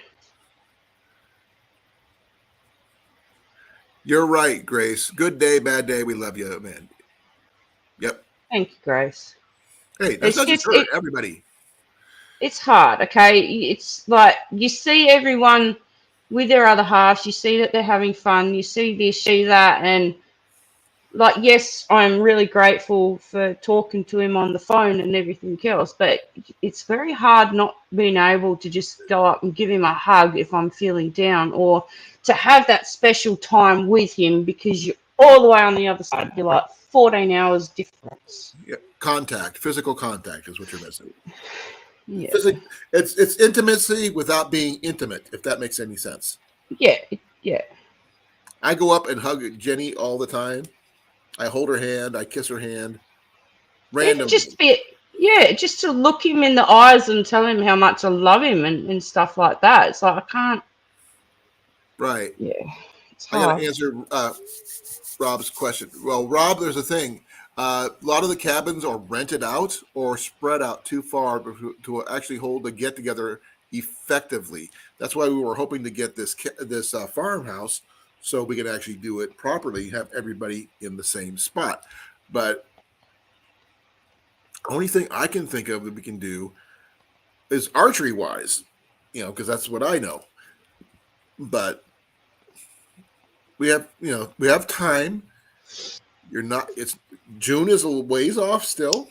You're right, Grace. Good day, bad day. We love you, man. Yep. Thank you, Grace. Hey, that's It's not just just- her. Everybody. It's hard, okay? It's like you see everyone with their other halves, you see that they're having fun, you see this, see that, and like, yes, I'm really grateful for talking to him on the phone and everything else, but it's very hard not being able to just go up and give him a hug if I'm feeling down, or to have that special time with him because you're all the way on the other side. You're like 14 hours difference. Yeah. Contact, physical contact is what you're missing. Yeah. It's intimacy without being intimate, if that makes any sense. Yeah. Yeah. I go up and hug Jenny all the time. I hold her hand. I kiss her hand. Randomly. Just to look him in the eyes and tell him how much I love him and stuff like that. It's like I can't. Right. Yeah, it's I got hard. to answer Rob's question. Well, Rob, there's a thing. A lot of the cabins are rented out or spread out too far to actually hold a get together effectively. That's why we were hoping to get this farmhouse so we can actually do it properly, have everybody in the same spot. But only thing I can think of that we can do is archery wise, because that's what I know. But we have time. June is a ways off still.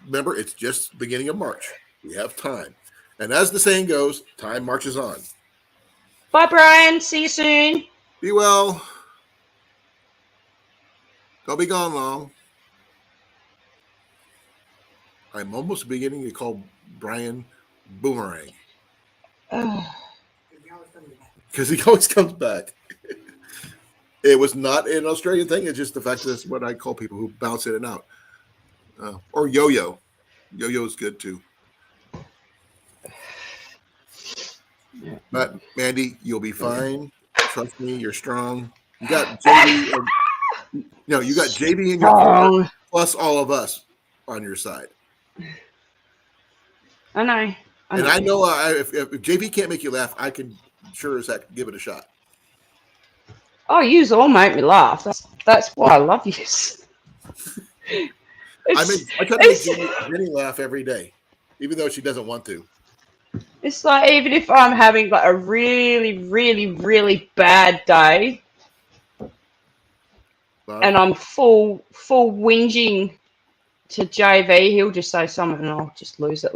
Remember, it's just beginning of March. We have time. And as the saying goes, time marches on. Bye, Brian. See you soon. Be well. Don't be gone long. I'm almost beginning to call Brian Boomerang. Because he always comes back. It was not an Australian thing. It's just the fact that that's what I call people who bounce in and out. Or yo-yo. Yo-yo is good too. But Mandy, you'll be fine. Trust me, you're strong. You got JB. You got JB in your corner, plus all of us on your side. I know. And I know if JB can't make you laugh, I can sure as heck give it a shot. Oh, yous all make me laugh. That's why I love yous. I try to make Jenny laugh every day, even though she doesn't want to. It's like, even if I'm having like a really, really, really bad day, and I'm full whinging to JV, he'll just say something and I'll just lose it.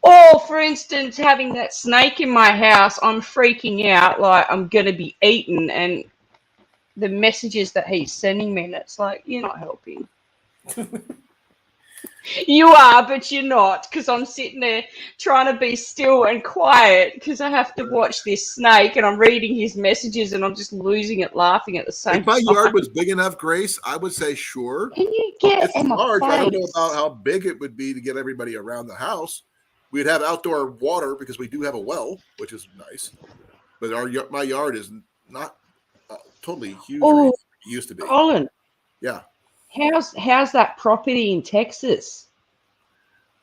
Or, for instance, having that snake in my house, I'm freaking out like I'm going to be eaten, and the messages that he's sending me, and it's like, you're not helping. You are, but you're not, because I'm sitting there trying to be still and quiet because I have to watch this snake, and I'm reading his messages and I'm just losing it laughing at the same If my time. yard was big enough, Grace, I would say sure. Can you get It's in my large. I don't know face? about how big it would be to get everybody around the house. We'd have outdoor water because we do have a well, which is nice. But my yard is not totally huge. Oh, It used to be. Colin, Yeah. how's that property in Texas?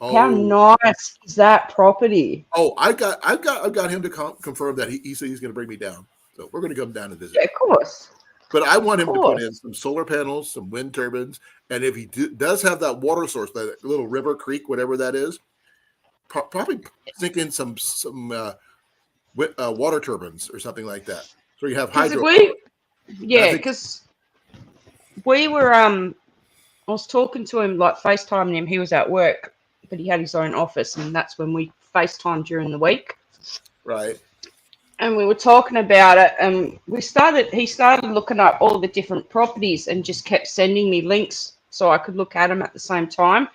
Oh, How nice is that property? Oh, I've got him to confirm that he said he's going to bring me down. So we're going to come down and visit. Yeah, of course. But I want him to put in some solar panels, some wind turbines, and if he does have that water source, that little river, creek, whatever that is, probably sink in some water turbines or something like that. So you have hydro. Because we were I was talking to him, like FaceTiming him. He was at work, but he had his own office, and that's when we FaceTime during the week. Right. And we were talking about it, and he started looking up all the different properties and just kept sending me links so I could look at them at the same time.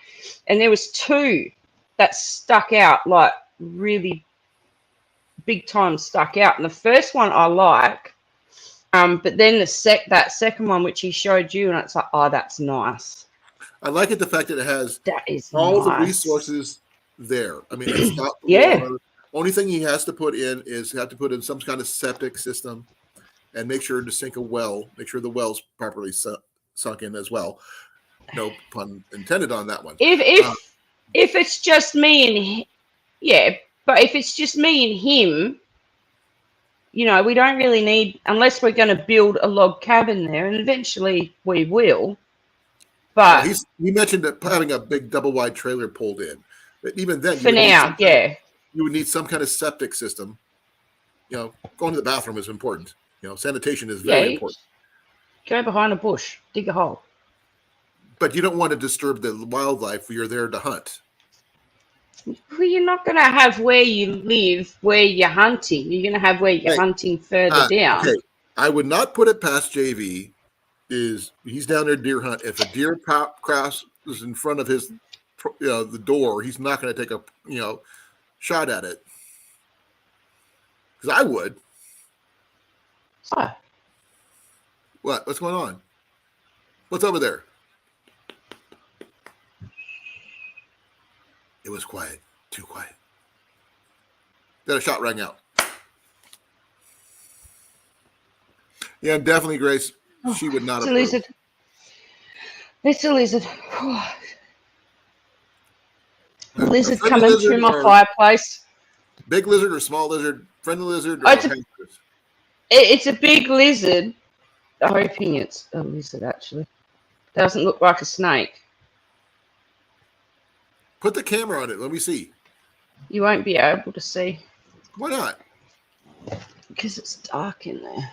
And there was two that stuck out, like really big time stuck out. And the first one I like, but then that second one, which he showed you, and it's like, oh, that's nice. I like it, the fact that it has That is all the nice. resources there. I mean, it's not the Yeah. water. Only thing he has to put in is you have to put in some kind of septic system and make sure to sink a well, make sure the well's properly sunk in as well. No pun intended on that one. If it's just me and but if it's just me and him, you know, we don't really need, unless we're going to build a log cabin there, and eventually we will. But he mentioned that having a big double wide trailer pulled in. But even then, for now, you would need some kind of septic system. You know, going to the bathroom is important. You know, sanitation is very important. Go behind a bush, dig a hole. But you don't want to disturb the wildlife. You're there to hunt. Well, you're not going to have where you live, where you're hunting. You're going to have where you're hunting further down. Okay, I would not put it past JV. He's down there deer hunt. If a deer crosses in front of his, the door, he's not going to take a shot at it. Because I would. Oh. What? What's going on? What's over there? It was quiet. Too quiet. Then a shot rang out. Yeah, definitely, Grace. She would not It's approve. a lizard. It's a lizard. A lizard coming through my fireplace. Big lizard or small lizard? Friendly lizard? Or it's a big lizard. I'm hoping it's a lizard, actually. Doesn't look like a snake. Put the camera on it. Let me see. You won't be able to see. Why not? Because it's dark in there.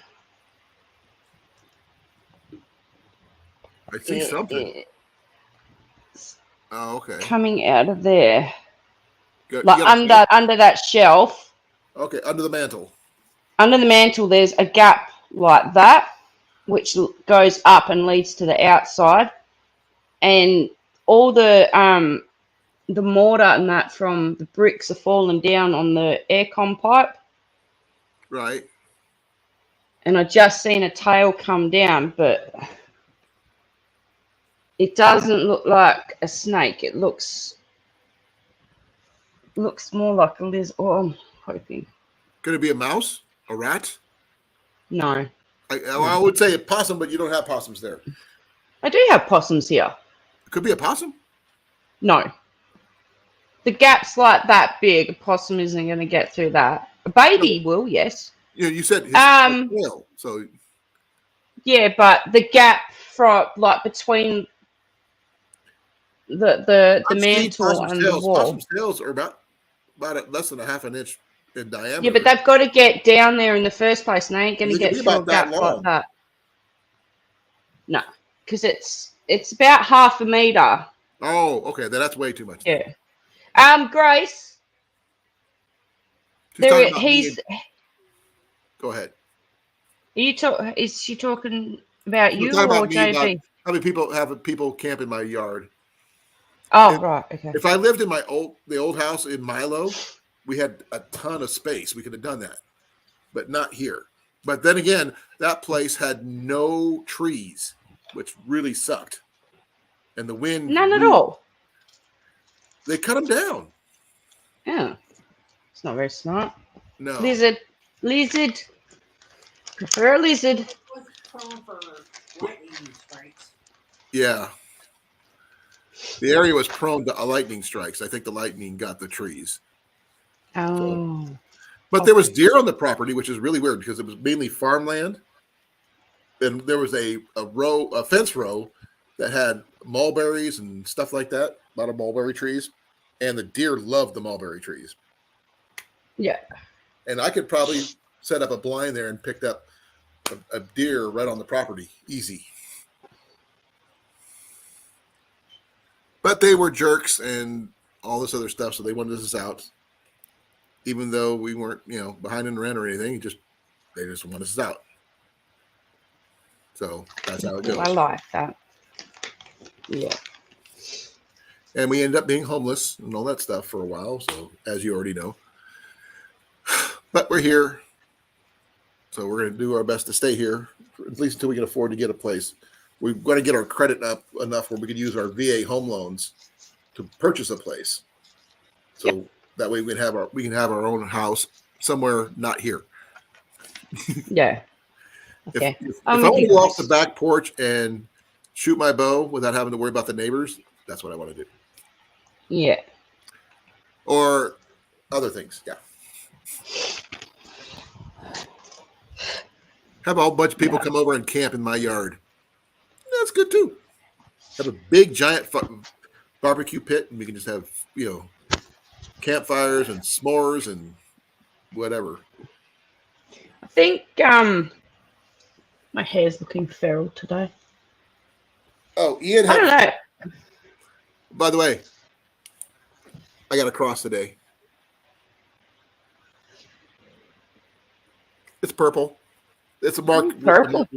I see something. Oh, okay. Coming out of there. Good. Like under that shelf. Okay, under the mantle. Under the mantle, there's a gap like that, which goes up and leads to the outside. And all the mortar and that from the bricks are falling down on the aircon pipe. Right. And I just seen a tail come down, but it doesn't look like a snake. It looks more like a lizard. Oh, I'm hoping. Could it be a mouse? A rat? No. I would say a possum, but you don't have possums there. I do have possums here. It could be a possum? No. The gap's like that big. A possum isn't going to get through that. A baby will, yes. Yeah, you said his tail, so. Yeah, but the gap from between the mantle and the wall. Possum's tails are about less than a half an inch in diameter. Yeah, but they've got to get down there in the first place, and they ain't going to get through a gap like that. No, because it's about half a meter. Oh, okay, that's way too much. Yeah. Grace. Go ahead. Is she talking about you or about JB? How many people camp in my yard? Oh, right. Okay. If I lived in the old house in Milo, we had a ton of space. We could have done that, but not here. But then again, that place had no trees, which really sucked. And the wind. None at all. They cut them down. Yeah. It's not very smart. No. Lizard. Prefer a lizard. It was prone for lightning strikes. Yeah. The area was prone to lightning strikes. I think the lightning got the trees. Oh. But there was deer on the property, which is really weird because it was mainly farmland. And there was a fence row that had mulberries and stuff like that, a lot of mulberry trees. And the deer loved the mulberry trees. Yeah. And I could probably set up a blind there and picked up a deer right on the property. Easy. But they were jerks and all this other stuff, so they wanted us out, even though we weren't, behind in rent or anything. They just wanted us out. So that's how it goes. I like that. Yeah. And we ended up being homeless and all that stuff for a while. So as you already know, but we're here. So we're going to do our best to stay here, at least until we can afford to get a place. We've got to get our credit up enough where we can use our VA home loans to purchase a place. So that way we can have our own house somewhere not here. Yeah. Okay. If I want to go off the back porch and shoot my bow without having to worry about the neighbors, that's what I want to do. Yeah. Or other things. Yeah. Have a whole bunch of people come over and camp in my yard. That's good too. Have a big giant barbecue pit, and we can just have campfires and s'mores and whatever. I think my hair's looking feral today. Oh, Ian. I don't know. By the way, I got a cross today. It's purple. It's a mark. Purple.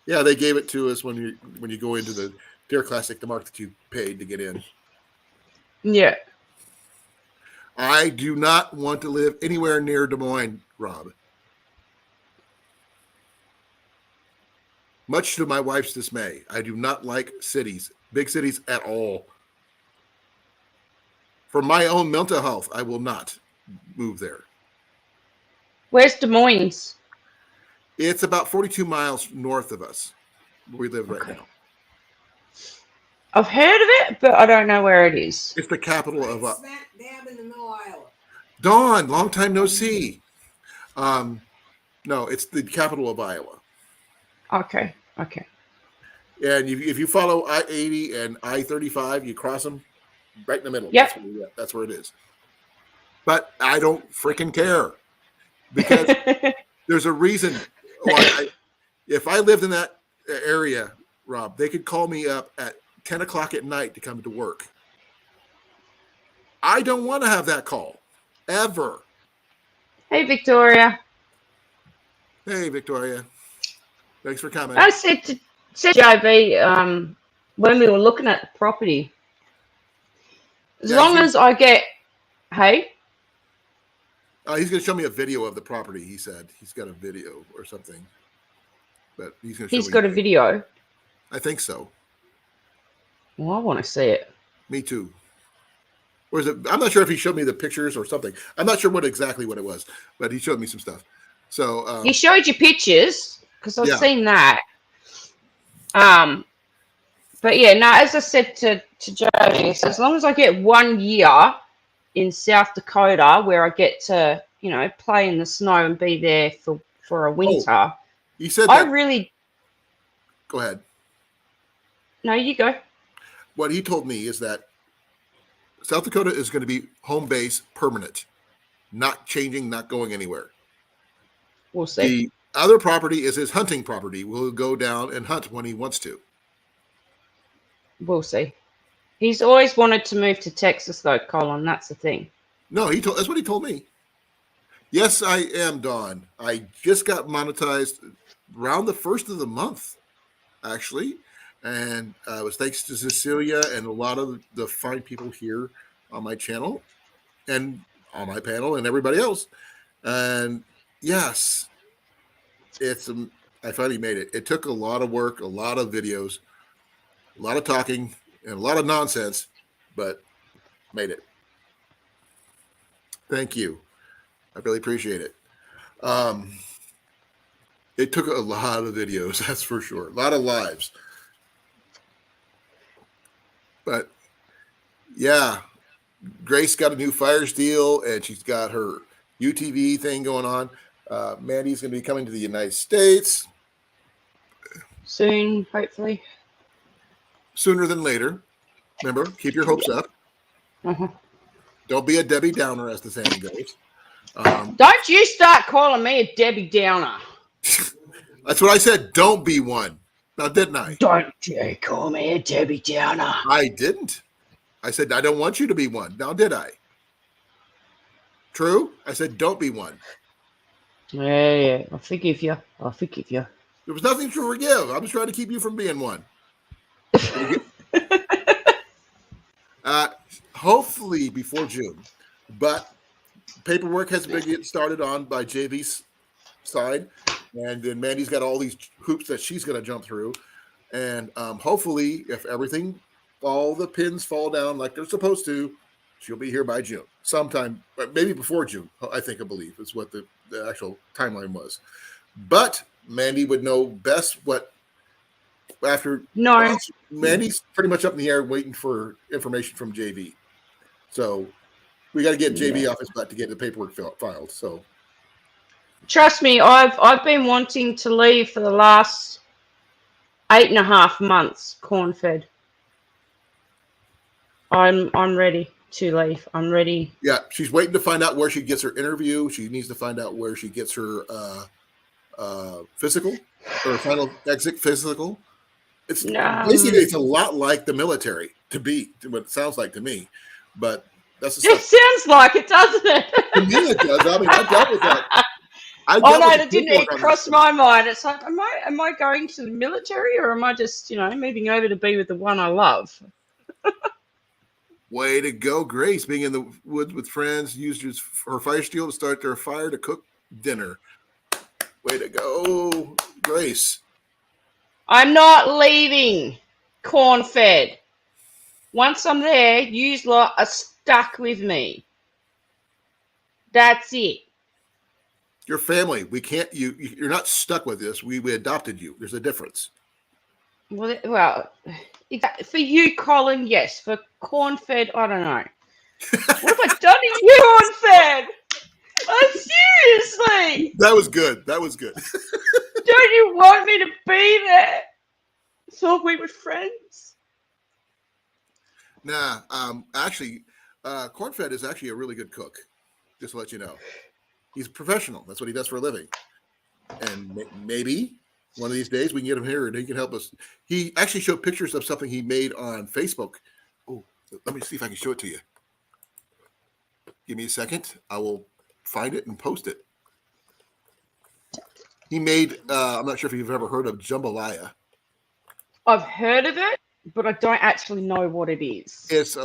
Yeah, they gave it to us when you go into the Deer Classic, the mark that you paid to get in. Yeah. I do not want to live anywhere near Des Moines, Rob. Much to my wife's dismay, I do not like cities, big cities at all. For my own mental health, I will not move there. Where's Des Moines? It's about 42 miles north of us, where we live right now. I've heard of it, but I don't know where it is. It's the capital of Smack dab in the middle of Iowa. Dawn. Long time no see. No, it's the capital of Iowa. Okay. And if you follow I-80 and I-35, you cross them right in the middle. Yep. That's where it is. But I don't freaking care because there's a reason why. If I lived in that area, Rob, they could call me up at 10 o'clock at night to come to work. I don't want to have that call ever. Hey, Victoria. Hey, Victoria. Thanks for coming. I said to JB when we were looking at the property, as long as I get, hey? He's going to show me a video of the property, he said. He's got a video or something. But he's going to show me. He's got a video. I think so. Well, I want to see it. Me too. Or is it? I'm not sure if he showed me the pictures or something. I'm not sure what it was, but he showed me some stuff. So He showed you pictures because I've Yeah. seen that. But yeah, no, as I said to Joey, so as long as I get 1 year in South Dakota where I get to, play in the snow and be there for a winter, he said I that. really. Go ahead. No, you go. What he told me is that South Dakota is going to be home base permanent, not changing, not going anywhere. We'll see. The other property is his hunting property. We'll go down and hunt when he wants to. We'll see. He's always wanted to move to Texas, though, Colin. That's the thing. No, that's what he told me. Yes, I am, Dawn. I just got monetized around the first of the month, actually. And it was thanks to Cecilia and a lot of the fine people here on my channel and on my panel and everybody else. And yes, I finally made it. It took a lot of work, a lot of videos, a lot of talking, and a lot of nonsense, but made it. Thank you. I really appreciate it. It took a lot of videos, that's for sure. A lot of lives. But yeah, Grace got a new fire steel and she's got her UTV thing going on. Mandy's going to be coming to the United States. Soon, hopefully. Sooner than later. Remember, keep your hopes up. Uh-huh. Don't be a Debbie Downer, as the saying goes. Don't you start calling me a Debbie Downer. That's what I said. Don't be one. Now, didn't I? Don't you call me a Debbie Downer. I didn't. I said, I don't want you to be one. Now, did I? True? I said, don't be one. Yeah. I forgive you. I forgive you. There was nothing to forgive. I was trying to keep you from being one. Hopefully before June. But paperwork has been getting started on by JV's side. And then Mandy's got all these hoops that she's going to jump through. And hopefully, if all the pins fall down like they're supposed to, she'll be here by June. Sometime, maybe before June, I believe is what the actual timeline was. But Mandy would know best what after. No. Well, Mandy's pretty much up in the air waiting for information from JV. So we got to get JV off his butt to get the paperwork filed. So trust me, I've been wanting to leave for the last 8.5 months, corn-fed. I'm ready to leave. I'm ready. Yeah, she's waiting to find out where she gets her interview. She needs to find out where she gets her physical or final exit physical. It's basically it's a lot like the military what it sounds like to me, but that's the it sounds like it, doesn't it? To me it does. I mean, I've dealt with that. Oh no, that didn't cross my mind. It's like, am I going to the military, or am I just moving over to be with the one I love? Way to go, Grace! Being in the woods with friends, used her fire steel to start their fire to cook dinner. Way to go, Grace! I'm not leaving, corn-fed. Once I'm there, you lot are stuck with me. That's it. Your family. We can't. You're not stuck with this. We adopted you. There's a difference. Well, for you, Colin, yes. For corn-fed, I don't know. What have I done to you, corn-fed? Seriously. That was good. Don't you want me to be there? Thought we were friends. Nah. Actually, corn-fed is actually a really good cook. Just to let you know. He's a professional. That's what he does for a living. And maybe one of these days we can get him here and he can help us. He actually showed pictures of something he made on Facebook. Oh, let me see if I can show it to you. Give me a second. I will find it and post it. He made, I'm not sure if you've ever heard of jambalaya. I've heard of it, but I don't actually know what it is. It's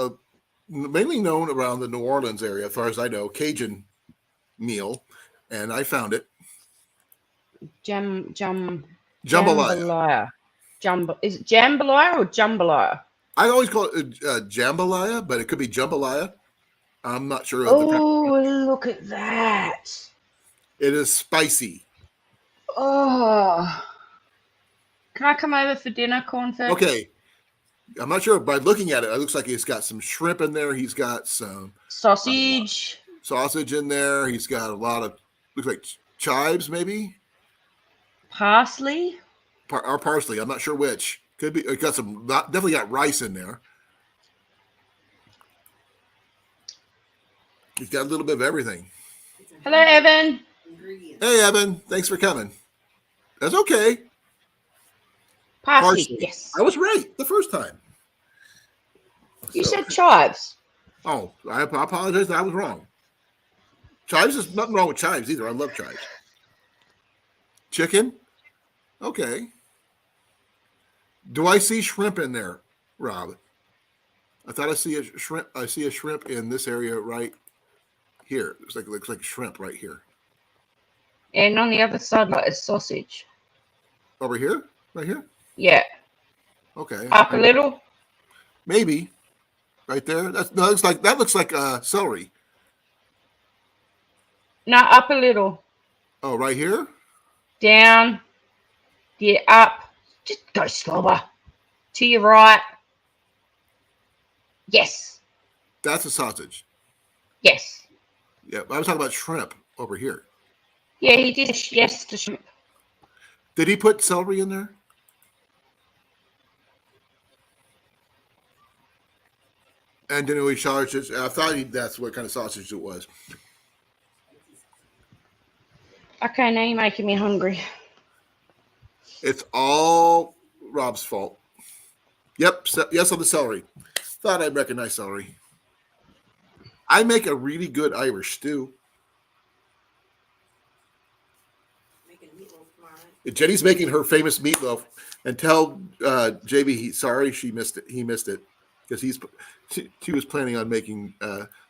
mainly known around the New Orleans area, as far as I know, Cajun meal, and I found it. Jambalaya. Is it jambalaya or jambalaya? I always call it jambalaya, but it could be jambalaya. I'm not sure. Look at that. It is spicy. Oh. Can I come over for dinner, corn-fed? Okay. I'm not sure. By looking at it, it looks like he's got some shrimp in there. He's got some sausage. Sausage in there. He's got a lot of, looks like chives, maybe. Parsley. Or parsley. I'm not sure which. Could be. It got some. Definitely got rice in there. He's got a little bit of everything. Hello, Evan. Hey, Evan. Thanks for coming. That's okay. Parsley. Yes. I was right the first time. You said chives. Oh, I apologize. I was wrong. Chives, there's nothing wrong with chives either. I love chives. Chicken? Okay. Do I see shrimp in there, Rob? I thought I see a shrimp. I see a shrimp in this area right here. Looks like shrimp right here. And on the other side, like a sausage. Over here? Right here? Yeah. Okay. Up a little? Maybe. Right there. That looks like celery. No, up a little. Oh, right here? Down. Yeah, up. Just go slower. To your right. Yes. That's a sausage. Yes. Yeah, I was talking about shrimp over here. Yeah, he did. Yes, the shrimp. Did he put celery in there? And then we charged it. I thought that's what kind of sausage it was. Okay, now you're making me hungry. It's all Rob's fault. Yep. Yes, on the celery. Thought I'd recognize celery. I make a really good Irish stew. Making meatloaf tomorrow night. Jenny's making her famous meatloaf, and tell JB he missed it. He missed it because she was planning on making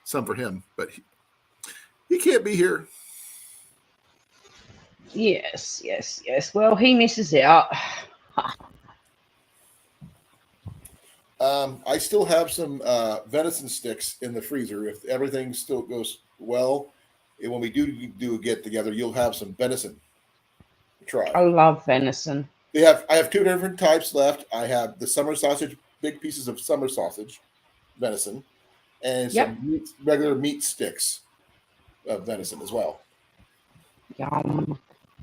some for him, but he can't be here. Yes. Well, he misses out. I still have some venison sticks in the freezer. If everything still goes well, and when we do a get together, you'll have some venison to try. I love venison. I have two different types left. I have the summer sausage, big pieces of summer sausage, venison, and some regular meat sticks of venison as well. Yum.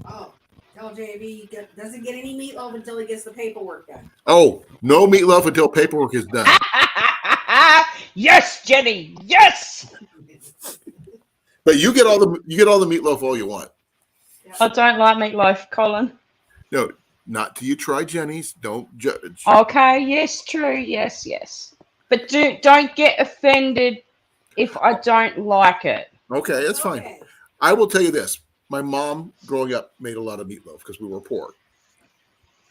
Oh, tell JB he doesn't get any meatloaf until he gets the paperwork done. Oh, no meatloaf until paperwork is done. Yes, Jenny. Yes. But you get all the meatloaf all you want. I don't like meatloaf, Colin. No, not till you try Jenny's. Don't judge. Okay. Yes. True. Yes. But don't get offended if I don't like it. Okay, that's fine. Okay. I will tell you this. My mom, growing up, made a lot of meatloaf because we were poor.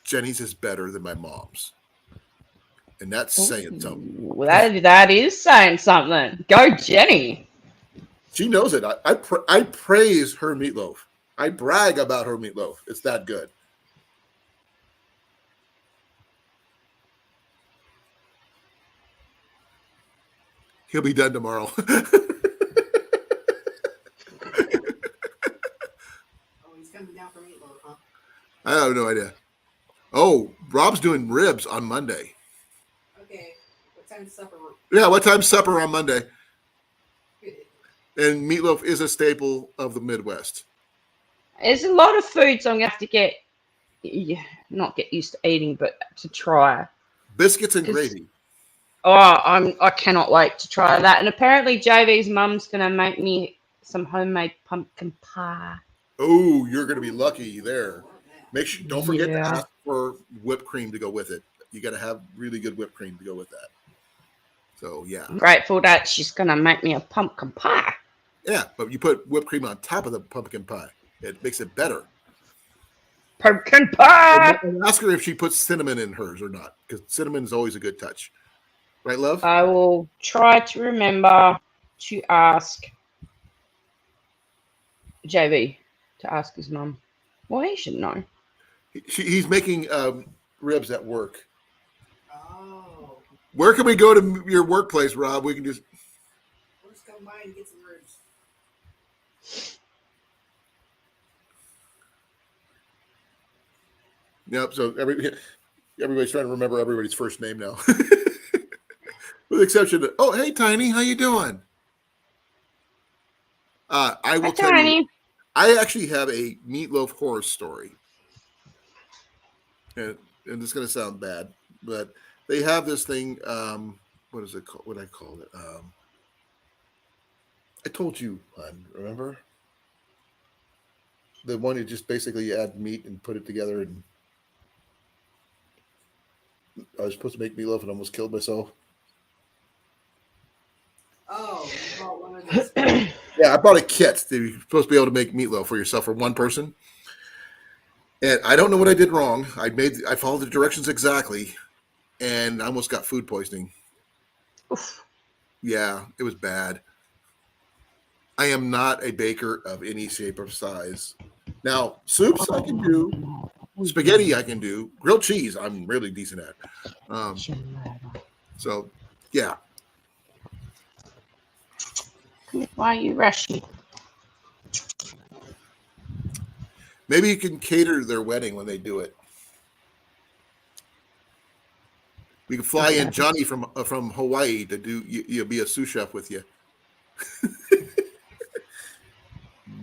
Jenny's is better than my mom's. And that's saying something. Well, that is saying something. Go, Jenny. She knows it. I praise her meatloaf. I brag about her meatloaf. It's that good. He'll be done tomorrow. Coming down for meatloaf, huh? I have no idea. Oh, Rob's doing ribs on Monday. Okay. What time's supper? Yeah, what time's supper on Monday? And meatloaf is a staple of the Midwest. There's a lot of foods I'm gonna have to not get used to eating, but to try. Biscuits and gravy. Oh, I cannot wait to try that. And apparently JV's mum's gonna make me some homemade pumpkin pie. Oh, you're going to be lucky there. Don't forget to Yeah. ask for whipped cream to go with it. You got to have really good whipped cream to go with that. So, yeah. I'm grateful that she's gonna make me a pumpkin pie. Yeah, but you put whipped cream on top of the pumpkin pie. It makes it better. Pumpkin pie! And ask her if she puts cinnamon in hers or not, because cinnamon is always a good touch. Right, love? I will try to remember to ask JV to ask his mum. Well, he should know. He's making ribs at work. Oh. Where can we go to your workplace, Rob? We can just... We'll just come by and get some ribs. Yep, so everybody's trying to remember everybody's first name now. With the exception of, oh, hey, Tiny, how you doing? I will tell you, I actually have a meatloaf horror story. And it's going to sound bad, but they have this thing, what is it called? What I call it? I told you, hon, remember? The one you just basically add meat and put it together, and I was supposed to make meatloaf and almost killed myself. Oh, you bought one of those. Yeah, I bought a kit. You're supposed to be able to make meatloaf for yourself for one person. And I don't know what I did wrong. I followed the directions exactly, and I almost got food poisoning. Oof. Yeah, it was bad. I am not a baker of any shape or size. Now, soups I can do. Spaghetti I can do. Grilled cheese I'm really decent at. So, yeah. Why are you rushing? Maybe you can cater their wedding when they do it. We can fly in Johnny from Hawaii to do be a sous chef with you.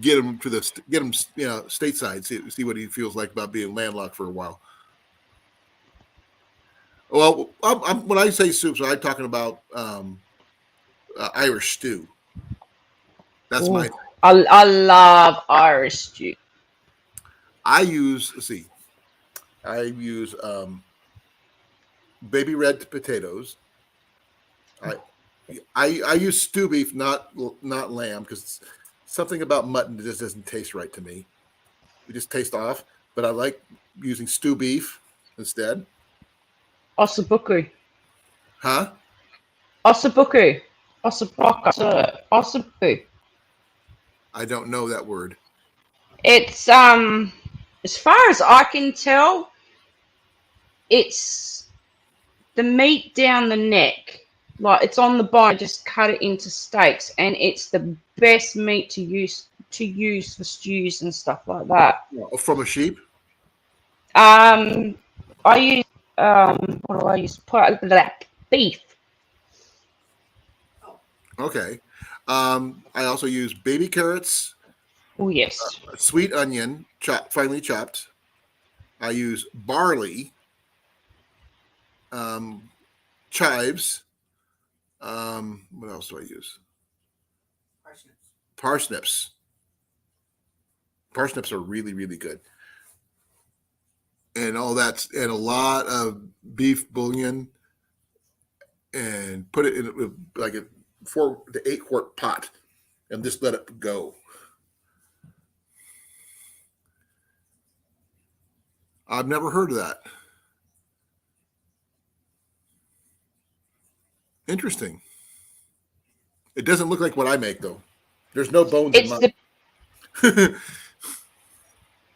Get him stateside. See what he feels like about being landlocked for a while. Well, when I say soups, I'm talking about Irish stew. That's my. I love Irish stew. I use baby red potatoes. I use stew beef, not lamb, because something about mutton just doesn't taste right to me. It just tastes off. But I like using stew beef instead. Ossobuco. Huh? Ossobuco. Ossobuco. I don't know that word. It's as far as I can tell, it's the meat down the neck. Like it's on the bone, just cut it into steaks, and it's the best meat to use for stews and stuff like that. From a sheep? I use what do I use? Beef. Okay. I also use baby carrots, Oh yes. sweet onion, finely chopped. I use barley, chives. What else do I use? Parsnips. Parsnips. Parsnips are really, really good. And all that's and a lot of beef bouillon, and put it in like a 4 to 8 quart pot, and just let it go. I've never heard of that. Interesting. It doesn't look like what I make though. There's no bones in mine.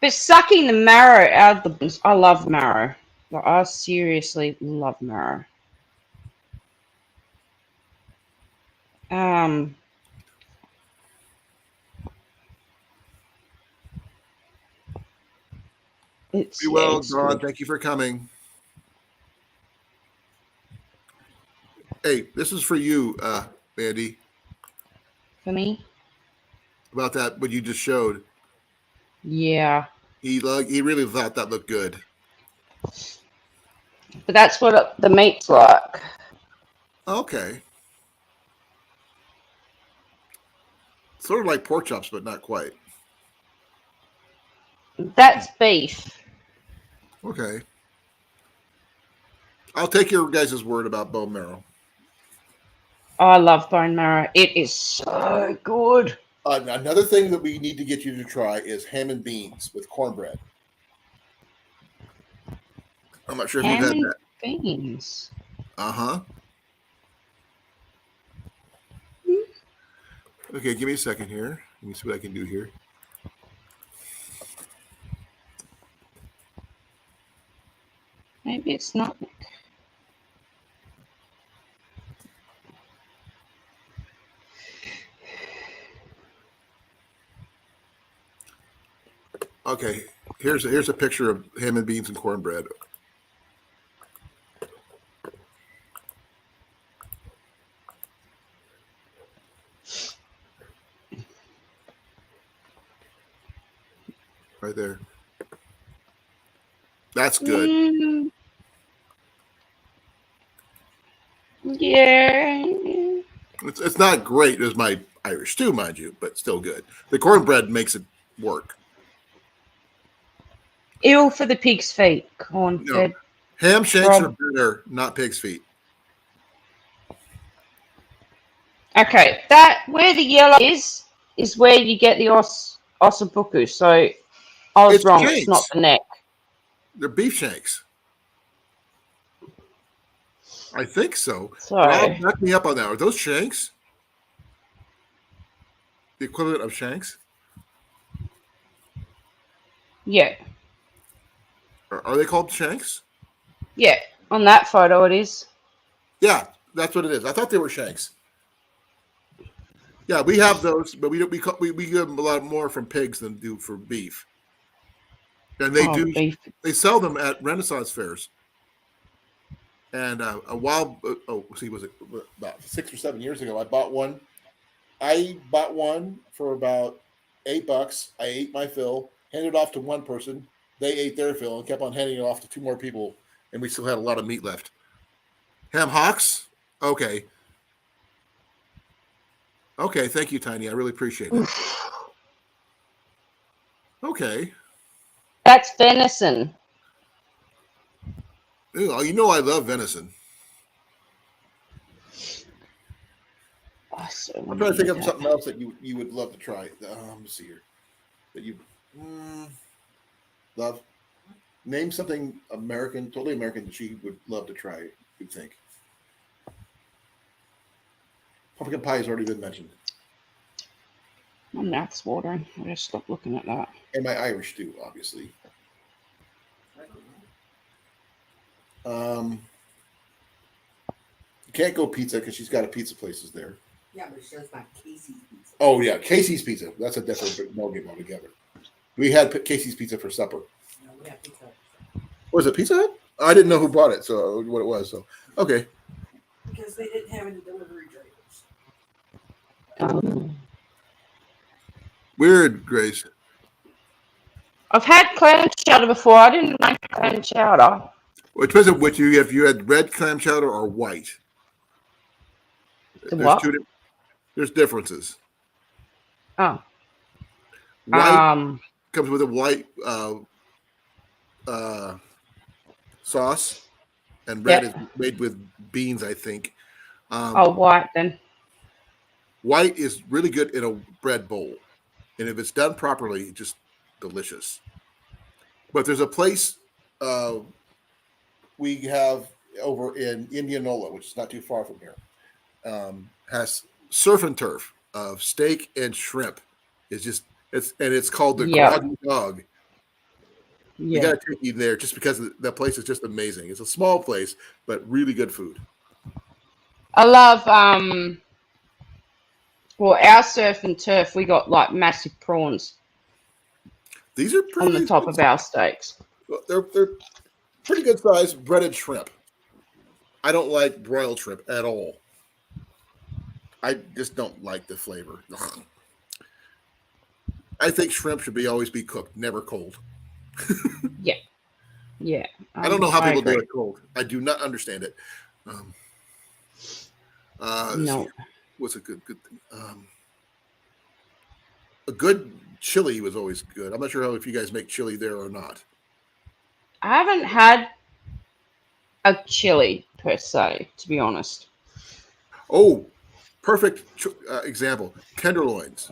But sucking the marrow out of the bones, I love marrow. Like, I seriously love marrow. Be well, Dawn. Thank you for coming. Hey, this is for you, Mandy. For me? About that, what you just showed. Yeah. He really thought that looked good. But that's what the meat's like. Okay. Sort of like pork chops, but not quite. That's beef. Okay. I'll take your guys' word about bone marrow. I love bone marrow. It is so good. Another thing that we need to get you to try is ham and beans with cornbread. I'm not sure if you've had that. Beans. Uh-huh. Okay, give me a second here. Let me see what I can do here. Maybe it's not. Okay, here's a picture of ham and beans and cornbread. Right there. That's good. Yeah. It's not great as my Irish stew, mind you, but still good. The cornbread makes it work. Ill for the pig's feet. Corn fed. Ham shanks are better, not pig's feet. Okay, that where the yellow is where you get the ossobuco. So I was wrong. Shanks. It's not the neck. They're beef shanks. I think so. Sorry. Back me up on that. Are those shanks? The equivalent of shanks? Yeah. Are they called shanks? Yeah. On that photo, it is. Yeah, that's what it is. I thought they were shanks. Yeah, we have those, but we get them a lot more from pigs than do for beef. And they they sell them at Renaissance fairs. And was it about 6 or 7 years ago? I bought one. I bought one for about $8. I ate my fill, handed it off to one person. They ate their fill and kept on handing it off to 2 more people, and we still had a lot of meat left. Ham hocks? Okay. Okay, thank you, Tiny. I really appreciate it. Okay. That's venison. You know I love venison. I so I'm wanna trying to think do of that. something else that you would love to try. Let's see here. That you love. Name something American, totally American that she would love to try. You think? Pumpkin pie has already been mentioned, My mouth's watering. I gotta stop looking at that. and my Irish stew, obviously. I don't know. You can't go pizza because she's got a pizza places there. Yeah, but she does my Casey's pizza. Oh yeah, Casey's Pizza. That's a different ballgame altogether. We had Casey's Pizza for supper. No, we have pizza. Was it Pizza Hut? I didn't know who brought it, so what it was. So okay, Because they didn't have any delivery drivers. weird, Grace. I've had clam chowder before. I didn't like clam chowder. Well, it depends on which you if you had red clam chowder or white. The what? There's differences. Oh. White comes with a white sauce, and red is made with beans, I think. White then. White is really good in a bread bowl, and if it's done properly, it's just delicious. But there's a place we have over in Indianola, which is not too far from here, has surf and turf of steak and shrimp. It's called the Groggy Dog. You Yeah. got to take you there just because that place is just amazing. It's a small place, but really good food. I love our surf and turf, we got like massive prawns These are on the top of our steaks. They're pretty good size breaded shrimp. I don't like broiled shrimp at all. I just don't like the flavor. Ugh. I think shrimp should always be cooked, never cold. Yeah. I don't know how people do agree. it cold. I do not understand it. No. What's a good thing? A good chili was always good. I'm not sure if you guys make chili there or not. I haven't had a chili per se, to be honest. Oh, perfect example. Tenderloins.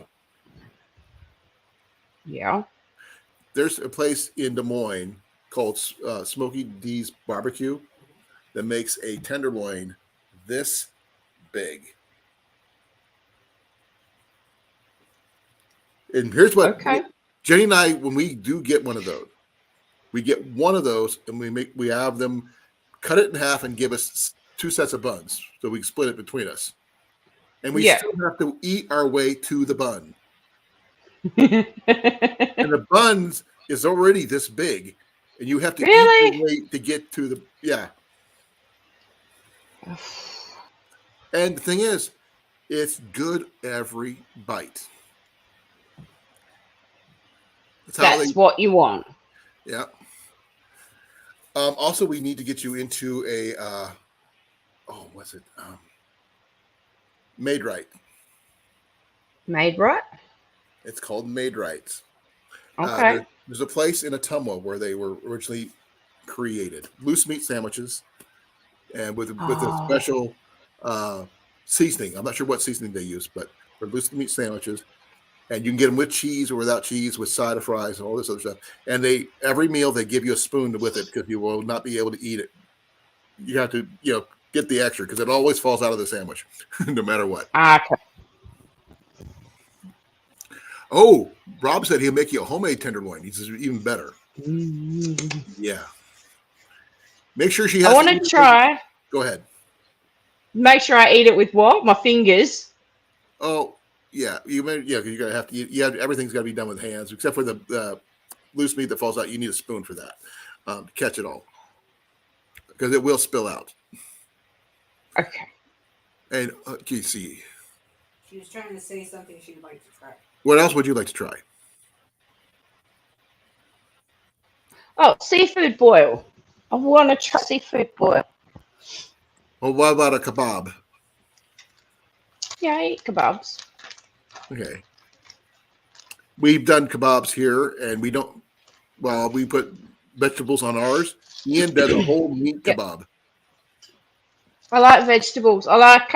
Yeah. There's a place in Des Moines called Smokey D's Barbecue that makes a tenderloin this big. And here's what Jenny and I, when we do get one of those, we get one of those and we have them cut it in half and give us 2 sets of buns. So we split it between us. And we still have to eat our way to the bun. And the buns is already this big. And you have to eat your way to get to the, And the thing is, it's good every bite. That's what you want. Yeah. Also, we need to get you into a, what's it? Made Right. Made Right? It's called Made Rights. Okay. There's a place in Ottumwa where they were originally created. Loose meat sandwiches, and with a special seasoning. I'm not sure what seasoning they use, but for loose meat sandwiches, and you can get them with cheese or without cheese, with side of fries and all this other stuff. And every meal they give you a spoon with it because you will not be able to eat it. You have to, get the extra because it always falls out of the sandwich, no matter what. Okay. Oh, Rob said he'll make you a homemade tenderloin. He says even better. Yeah. Make sure she has. I want to try. Go ahead. Make sure I eat it with what? My fingers. Oh, yeah. You're gonna have to. Everything's got to be done with hands, except for the loose meat that falls out. You need a spoon for that to catch it all, because it will spill out. Okay. And see. She was trying to say something she'd like to try. What else would you like to try? Oh, seafood boil. I want to try seafood boil. Well, what about a kebab? Yeah, I eat kebabs. Okay. We've done kebabs here, and we don't. Well, we put vegetables on ours. Ian does a whole meat kebab. I like vegetables. I like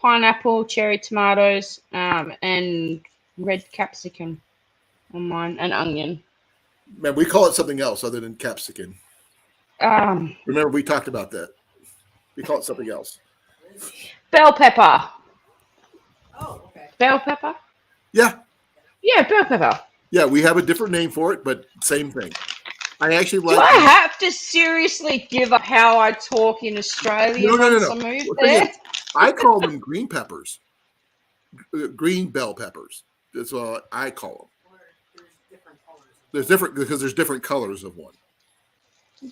pineapple, cherry tomatoes, and red capsicum on mine, and onion. Man, we call it something else other than capsicum. Um, Remember, we talked about that. We call it something else. bell pepper. Oh, okay. Bell pepper? Yeah, Yeah, bell pepper. yeah, we have a different name for it, but same thing. I actually Do like. I have to seriously give up how I talk in Australia No. once I move The thing there? is, I call them green peppers, green bell peppers. That's what I call them. Or there's different colors. There's different because there's different colors of one.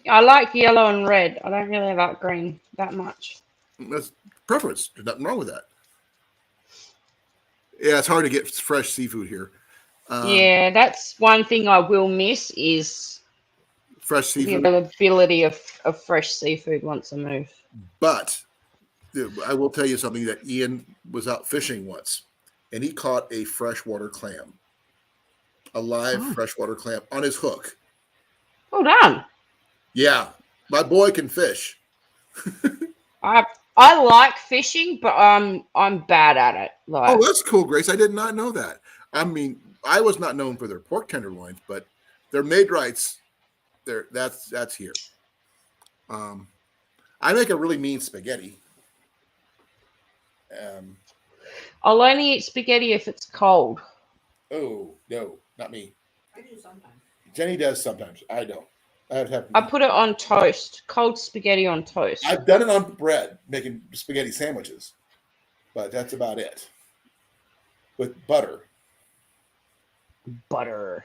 I like yellow and red. I don't really like green that much. That's preference. There's nothing wrong with that. Yeah, it's hard to get fresh seafood here. Yeah, that's one thing I will miss is Fresh the seafood. availability of fresh seafood once I move. But I will tell you something that Ian was out fishing once, and he caught a freshwater clam, a live freshwater clam on his hook. Well done. Yeah, my boy can fish. I like fishing, but I'm bad at it. Like, Oh, that's cool, Grace. I did not know that. I mean, I was not known for their pork tenderloins, but their Maid-Rites, that's here. I make a really mean spaghetti. I'll only eat spaghetti if it's cold. Oh no, not me. I do sometimes. Jenny does sometimes. I don't. I put it on toast, cold spaghetti on toast. I've done it on bread, making spaghetti sandwiches, but that's about it. With butter, Butter.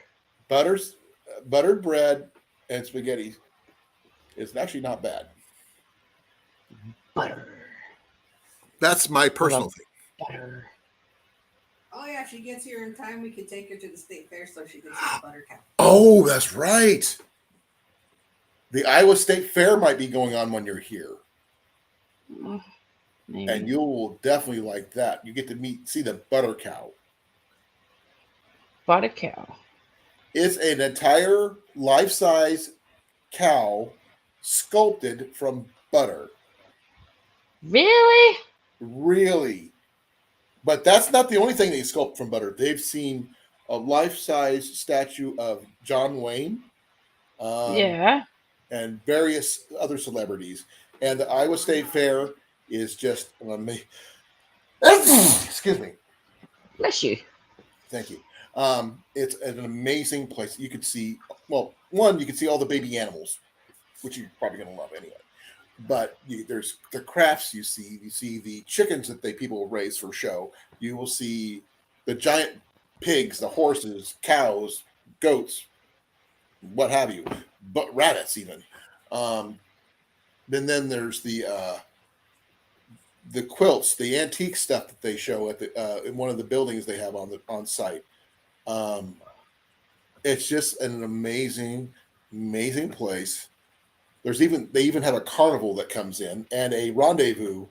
buttered bread and spaghetti is actually not bad. Butter. That's my personal thing. Butter. Oh yeah, if she gets here in time, we could take her to the state fair so she can see the butter cow. Oh, that's right. The Iowa State Fair might be going on when you're here, Maybe. and you will definitely like that. You get to see the butter cow. Butter cow. It's an entire life-size cow sculpted from butter. Really? Really. But that's not the only thing they sculpt from butter. They've seen a life-size statue of John Wayne. Yeah. And various other celebrities. And the Iowa State Fair is just an amazing. Excuse me. Bless you. Thank you. It's an amazing place. You could see, well, one, you can see all the baby animals, which you're probably going to love anyway. But there's the crafts you see the chickens that people raise for show. You will see the giant pigs, the horses, cows, goats, what have you, but rabbits even. Then there's the quilts, the antique stuff that they show at the in one of the buildings they have on site. It's just an amazing place. They even have a carnival that comes in and a rendezvous,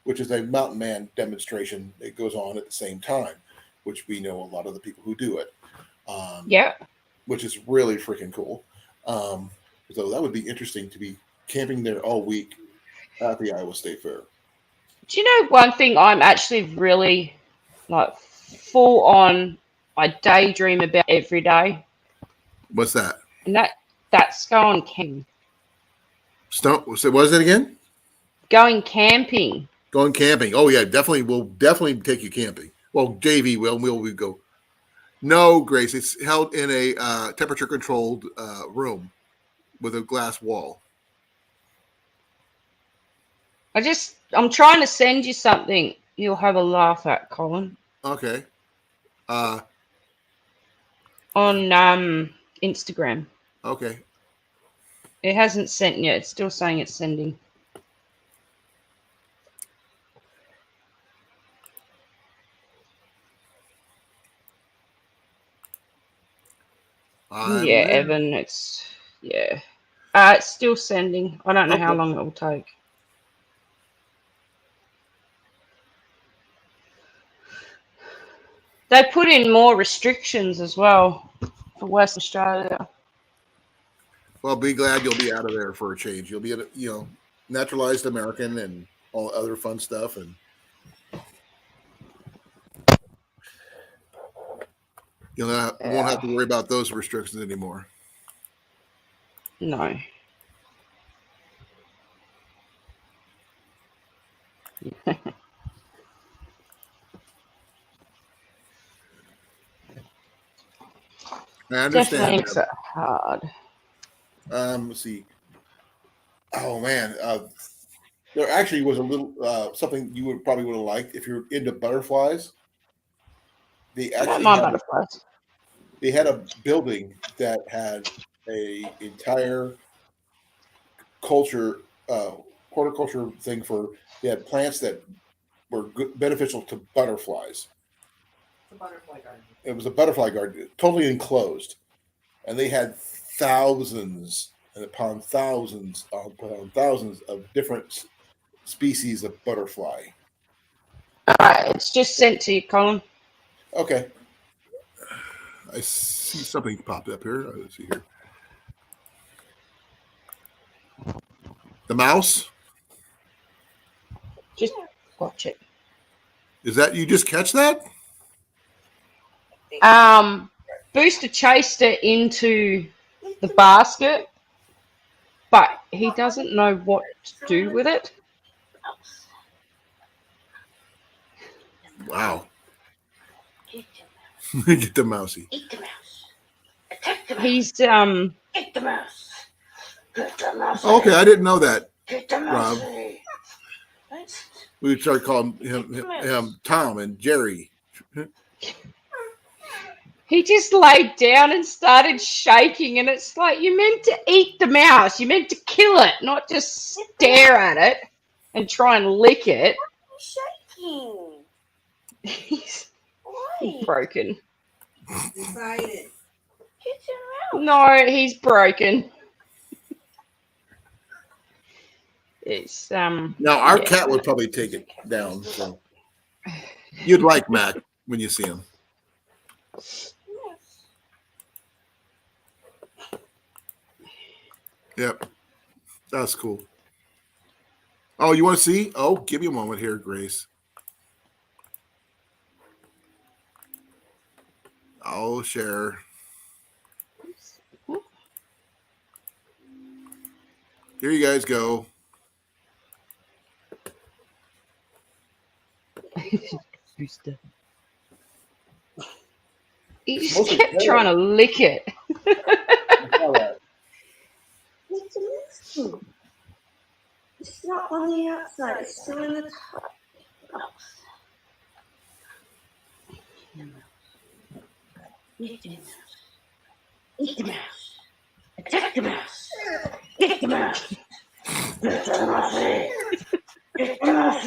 which is a mountain man demonstration that goes on at the same time, which we know a lot of the people who do it. Yeah. Which is really freaking cool. So that would be interesting to be camping there all week at the Iowa State Fair. Do you know one thing I'm actually really like full on? I daydream about every day, What's that? and that's going camping. What was it again? Going camping. Going camping. Oh yeah, definitely. We'll definitely take you camping. Well, JV will. We go. No, Grace. It's held in a temperature-controlled room with a glass wall. I'm trying to send you something you'll have a laugh at, Colin. Okay. On Instagram. Okay. It hasn't sent yet. It's still saying it's sending. Evan, it's still sending. I don't know how long it will take. They put in more restrictions as well for West Australia. Well, be glad you'll be out of there for a change. You'll be naturalized American and all other fun stuff, and won't have to worry about those restrictions anymore. No. I Definitely understand. makes it hard. Let's see. Oh man, there actually was a little something you would probably would have liked if you're into butterflies. They I don't actually mind had butterflies. they had a building that had a entire culture horticulture thing for. They had plants that were beneficial to butterflies. The butterfly garden. It was a butterfly garden, totally enclosed, and they had thousands and upon thousands of different species of butterfly. All right, it's just sent to you, Colin. Okay, I see something popped up here. Let's see here. The mouse. Just watch it. Is that you just catch that? Booster chased it into the basket, but he doesn't know what to do with it. Wow. Get the mousey. Eat the mouse. Attack the mouse. He's Get the mouse. Get the mouse. Okay, I didn't know that. Get the Rob. mouse. We would start calling him Tom and Jerry. he just laid down and started shaking, and it's like you meant to eat the mouse, you meant to kill it, not just stare at it and try and lick it. Shaking. He's Why? broken. Decided. Get the mouse. No, he's broken. It's Now our yeah. cat would probably take it down. So you'd like Mac when you see him. Yep, that's cool. Oh, you want to see? Oh, give me a moment here, Grace. I'll share. Here you guys go. He just kept trying to lick it. It's not on the outside. It's still in the top. Eat the mouse. Eat the mouse. Attack the mouse. Get the mouse. Get the mouse. Get the mouse.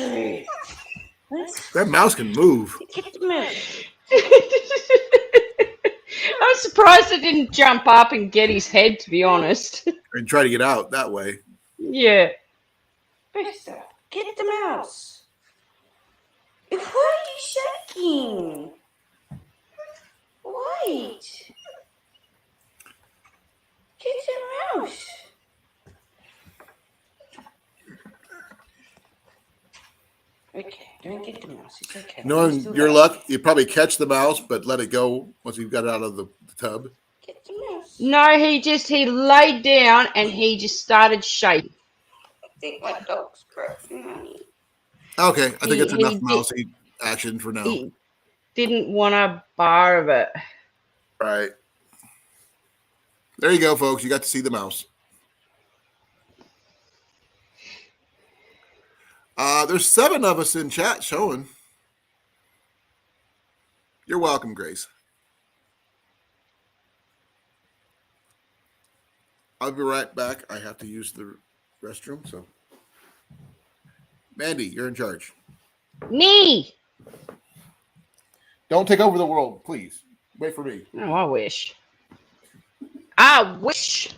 That mouse can move. Get the mouse. I'm surprised it didn't jump up and get his head, to be honest. And try to get out that way. Yeah. Mister, get the mouse. Why are you shaking? Wait. Get the mouse. Okay, don't get the mouse. It's okay. Knowing your luck, you probably catch the mouse, but let it go once you've got it out of the tub. Get the mouse. No, he laid down and he just started shaking. I think my dog's broken, honey. Okay, I think it's He enough did- mousy action for now. He didn't want a bar of it. Right. There you go, folks. You got to see the mouse. There's 7 of us in chat showing. You're welcome, Grace. I'll be right back. I have to use the restroom. So, Mandy, you're in charge. Me. Don't take over the world, please. Wait for me. Oh, I wish. I wish.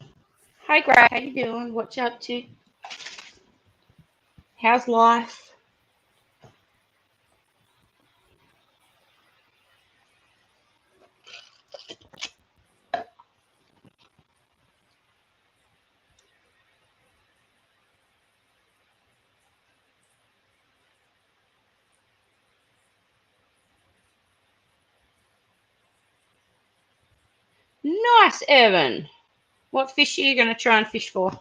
Hi, Greg. How you doing? What you up to? How's life? Nice, Evan. What fish are you going to try and fish for?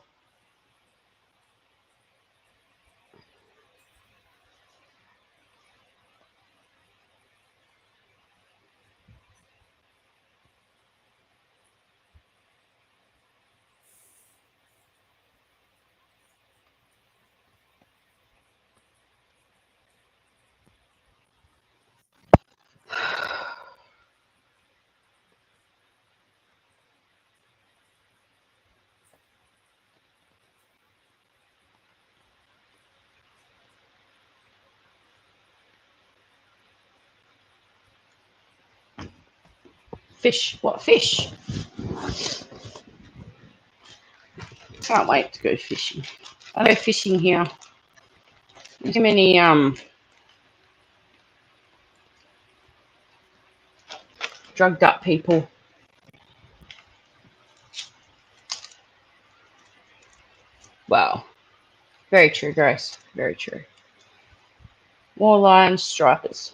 Fish. What fish? Can't wait to go fishing. I go fishing here. There's too many drugged up people. Wow. Very true, Grace. Very true. Walleye and stripers.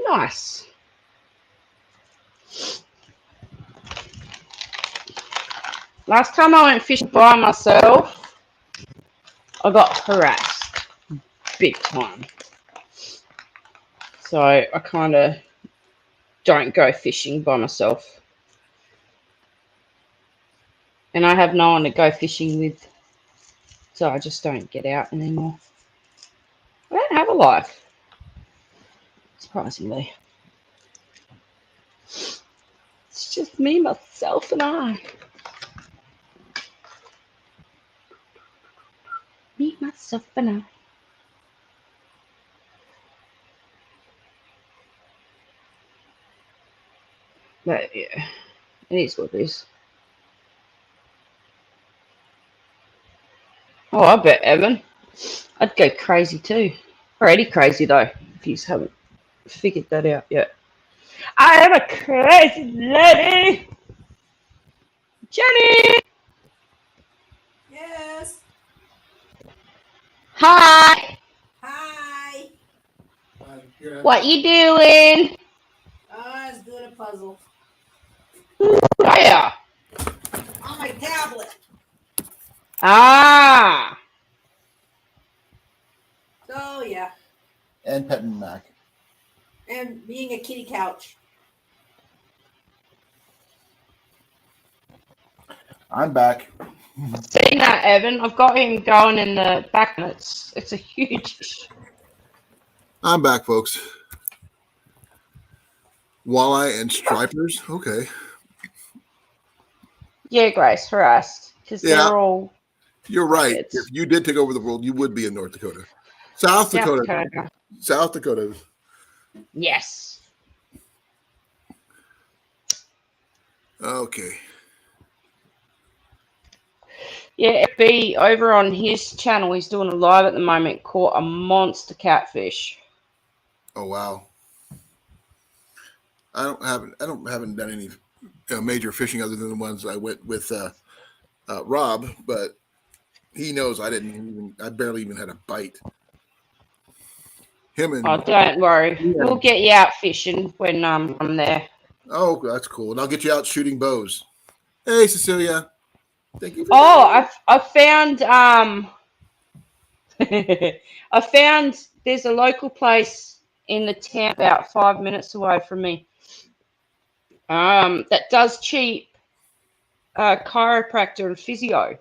Nice. Last time I went fishing by myself, I got harassed big time. So I kind of don't go fishing by myself. And I have no one to go fishing with. So I just don't get out anymore. I don't have a life. Surprisingly. It's just me, myself, and I. Me, myself, and I. But yeah, it is what it is. Oh, I bet, Evan. I'd go crazy too. Already crazy though, if you haven't figured that out yet. I am a crazy lady! Jenny! Yes. Hi! Hi. What you doing? I was doing a puzzle Oh yeah. on my tablet. Ah! So yeah, And petting Mac. and being a kitty couch. I'm back. Seeing that, Evan, I've got him going in the back and it's a huge... I'm back, folks. Walleye and stripers. Okay. Yeah, Grace, harassed. Because Yeah. they're all... You're right. It's- If you did take over the world, you would be in North Dakota. South Dakota. South Dakota. Yes. Okay. Yeah, B over on his channel, he's doing a live at the moment, caught a monster catfish. Oh wow. I haven't done any major fishing other than the ones I went with Rob, but he knows I barely even had a bite. Him and Oh, don't worry. Yeah. We'll get you out fishing when I'm there. oh, that's cool. And I'll get you out shooting bows. Hey, Cecilia. Thank you. Oh, I found I found there's a local place in the town about 5 minutes away from me. That does cheap chiropractor and physio.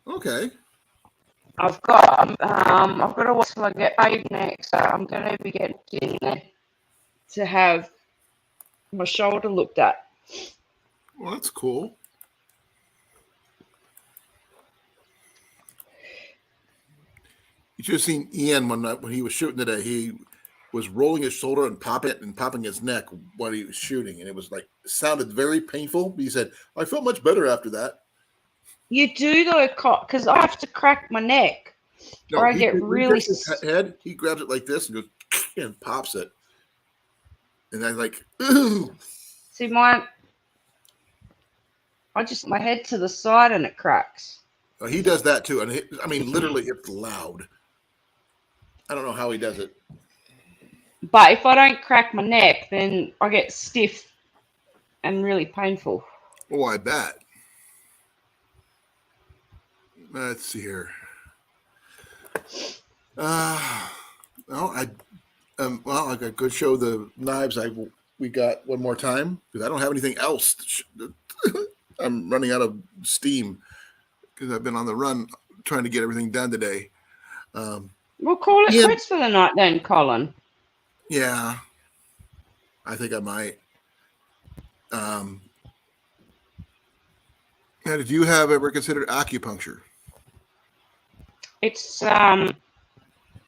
Okay. I've got to wait till I get paid next. So I'm going to be getting in there to have my shoulder looked at. Well, that's cool. You should have seen Ian one night when he was shooting today. He was rolling his shoulder and popping his neck while he was shooting, and it sounded very painful. He said, "I felt much better after that." You do though, because I have to crack my neck, or I get really. He takes his head. He grabs it like this and goes and pops it, and I'm like, "Ooh." See, my head to the side and it cracks. He does that too, and literally, it's loud. I don't know how he does it. But if I don't crack my neck, then I get stiff and really painful. Oh, I bet. Let's see here. Well, I could show the knives we got one more time because I don't have anything else. I'm running out of steam because I've been on the run trying to get everything done today. We'll call it Ian- quits for the night then, Colin. Yeah, I think I might. Now, did you have ever considered acupuncture? It's had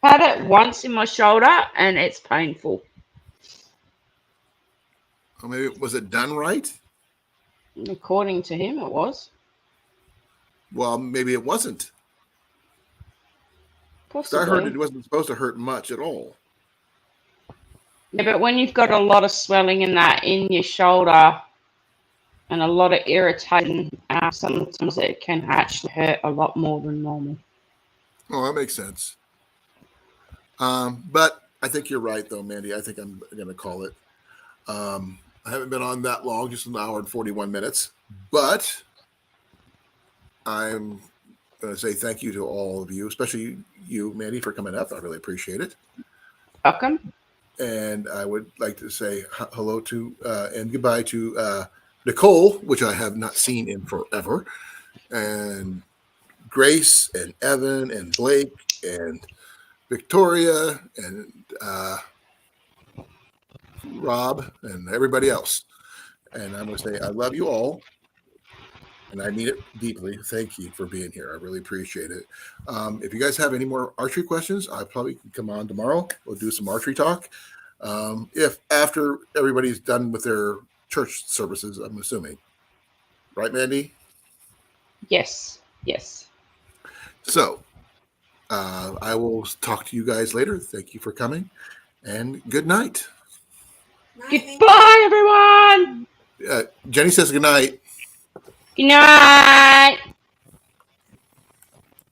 it once in my shoulder and it's painful. Or maybe was it done right? According to him, it was. Well, maybe it wasn't. 'Cause I Possibly. heard it wasn't supposed to hurt much at all. Yeah, but when you've got a lot of swelling in your shoulder and a lot of irritation, sometimes it can actually hurt a lot more than normal. Oh, that makes sense. But I think you're right, though, Mandy. I think I'm going to call it. I haven't been on that long, just an hour and 41 minutes. But I'm going to say thank you to all of you, especially you, Mandy, for coming up. I really appreciate it. Welcome. And I would like to say hello to and goodbye to Nicole, which I have not seen in forever, and Grace and Evan and Blake and Victoria and Rob and everybody else. And I'm going to say I love you all. And I mean it deeply. Thank you for being here. I really appreciate it. If you guys have any more archery questions, I probably can come on tomorrow. We'll do some archery talk. If after everybody's done with their church services, I'm assuming. Right, Mandy? Yes. Yes. So I will talk to you guys later. Thank you for coming. And good night. Goodbye, everyone. Jenny says good night. Good night.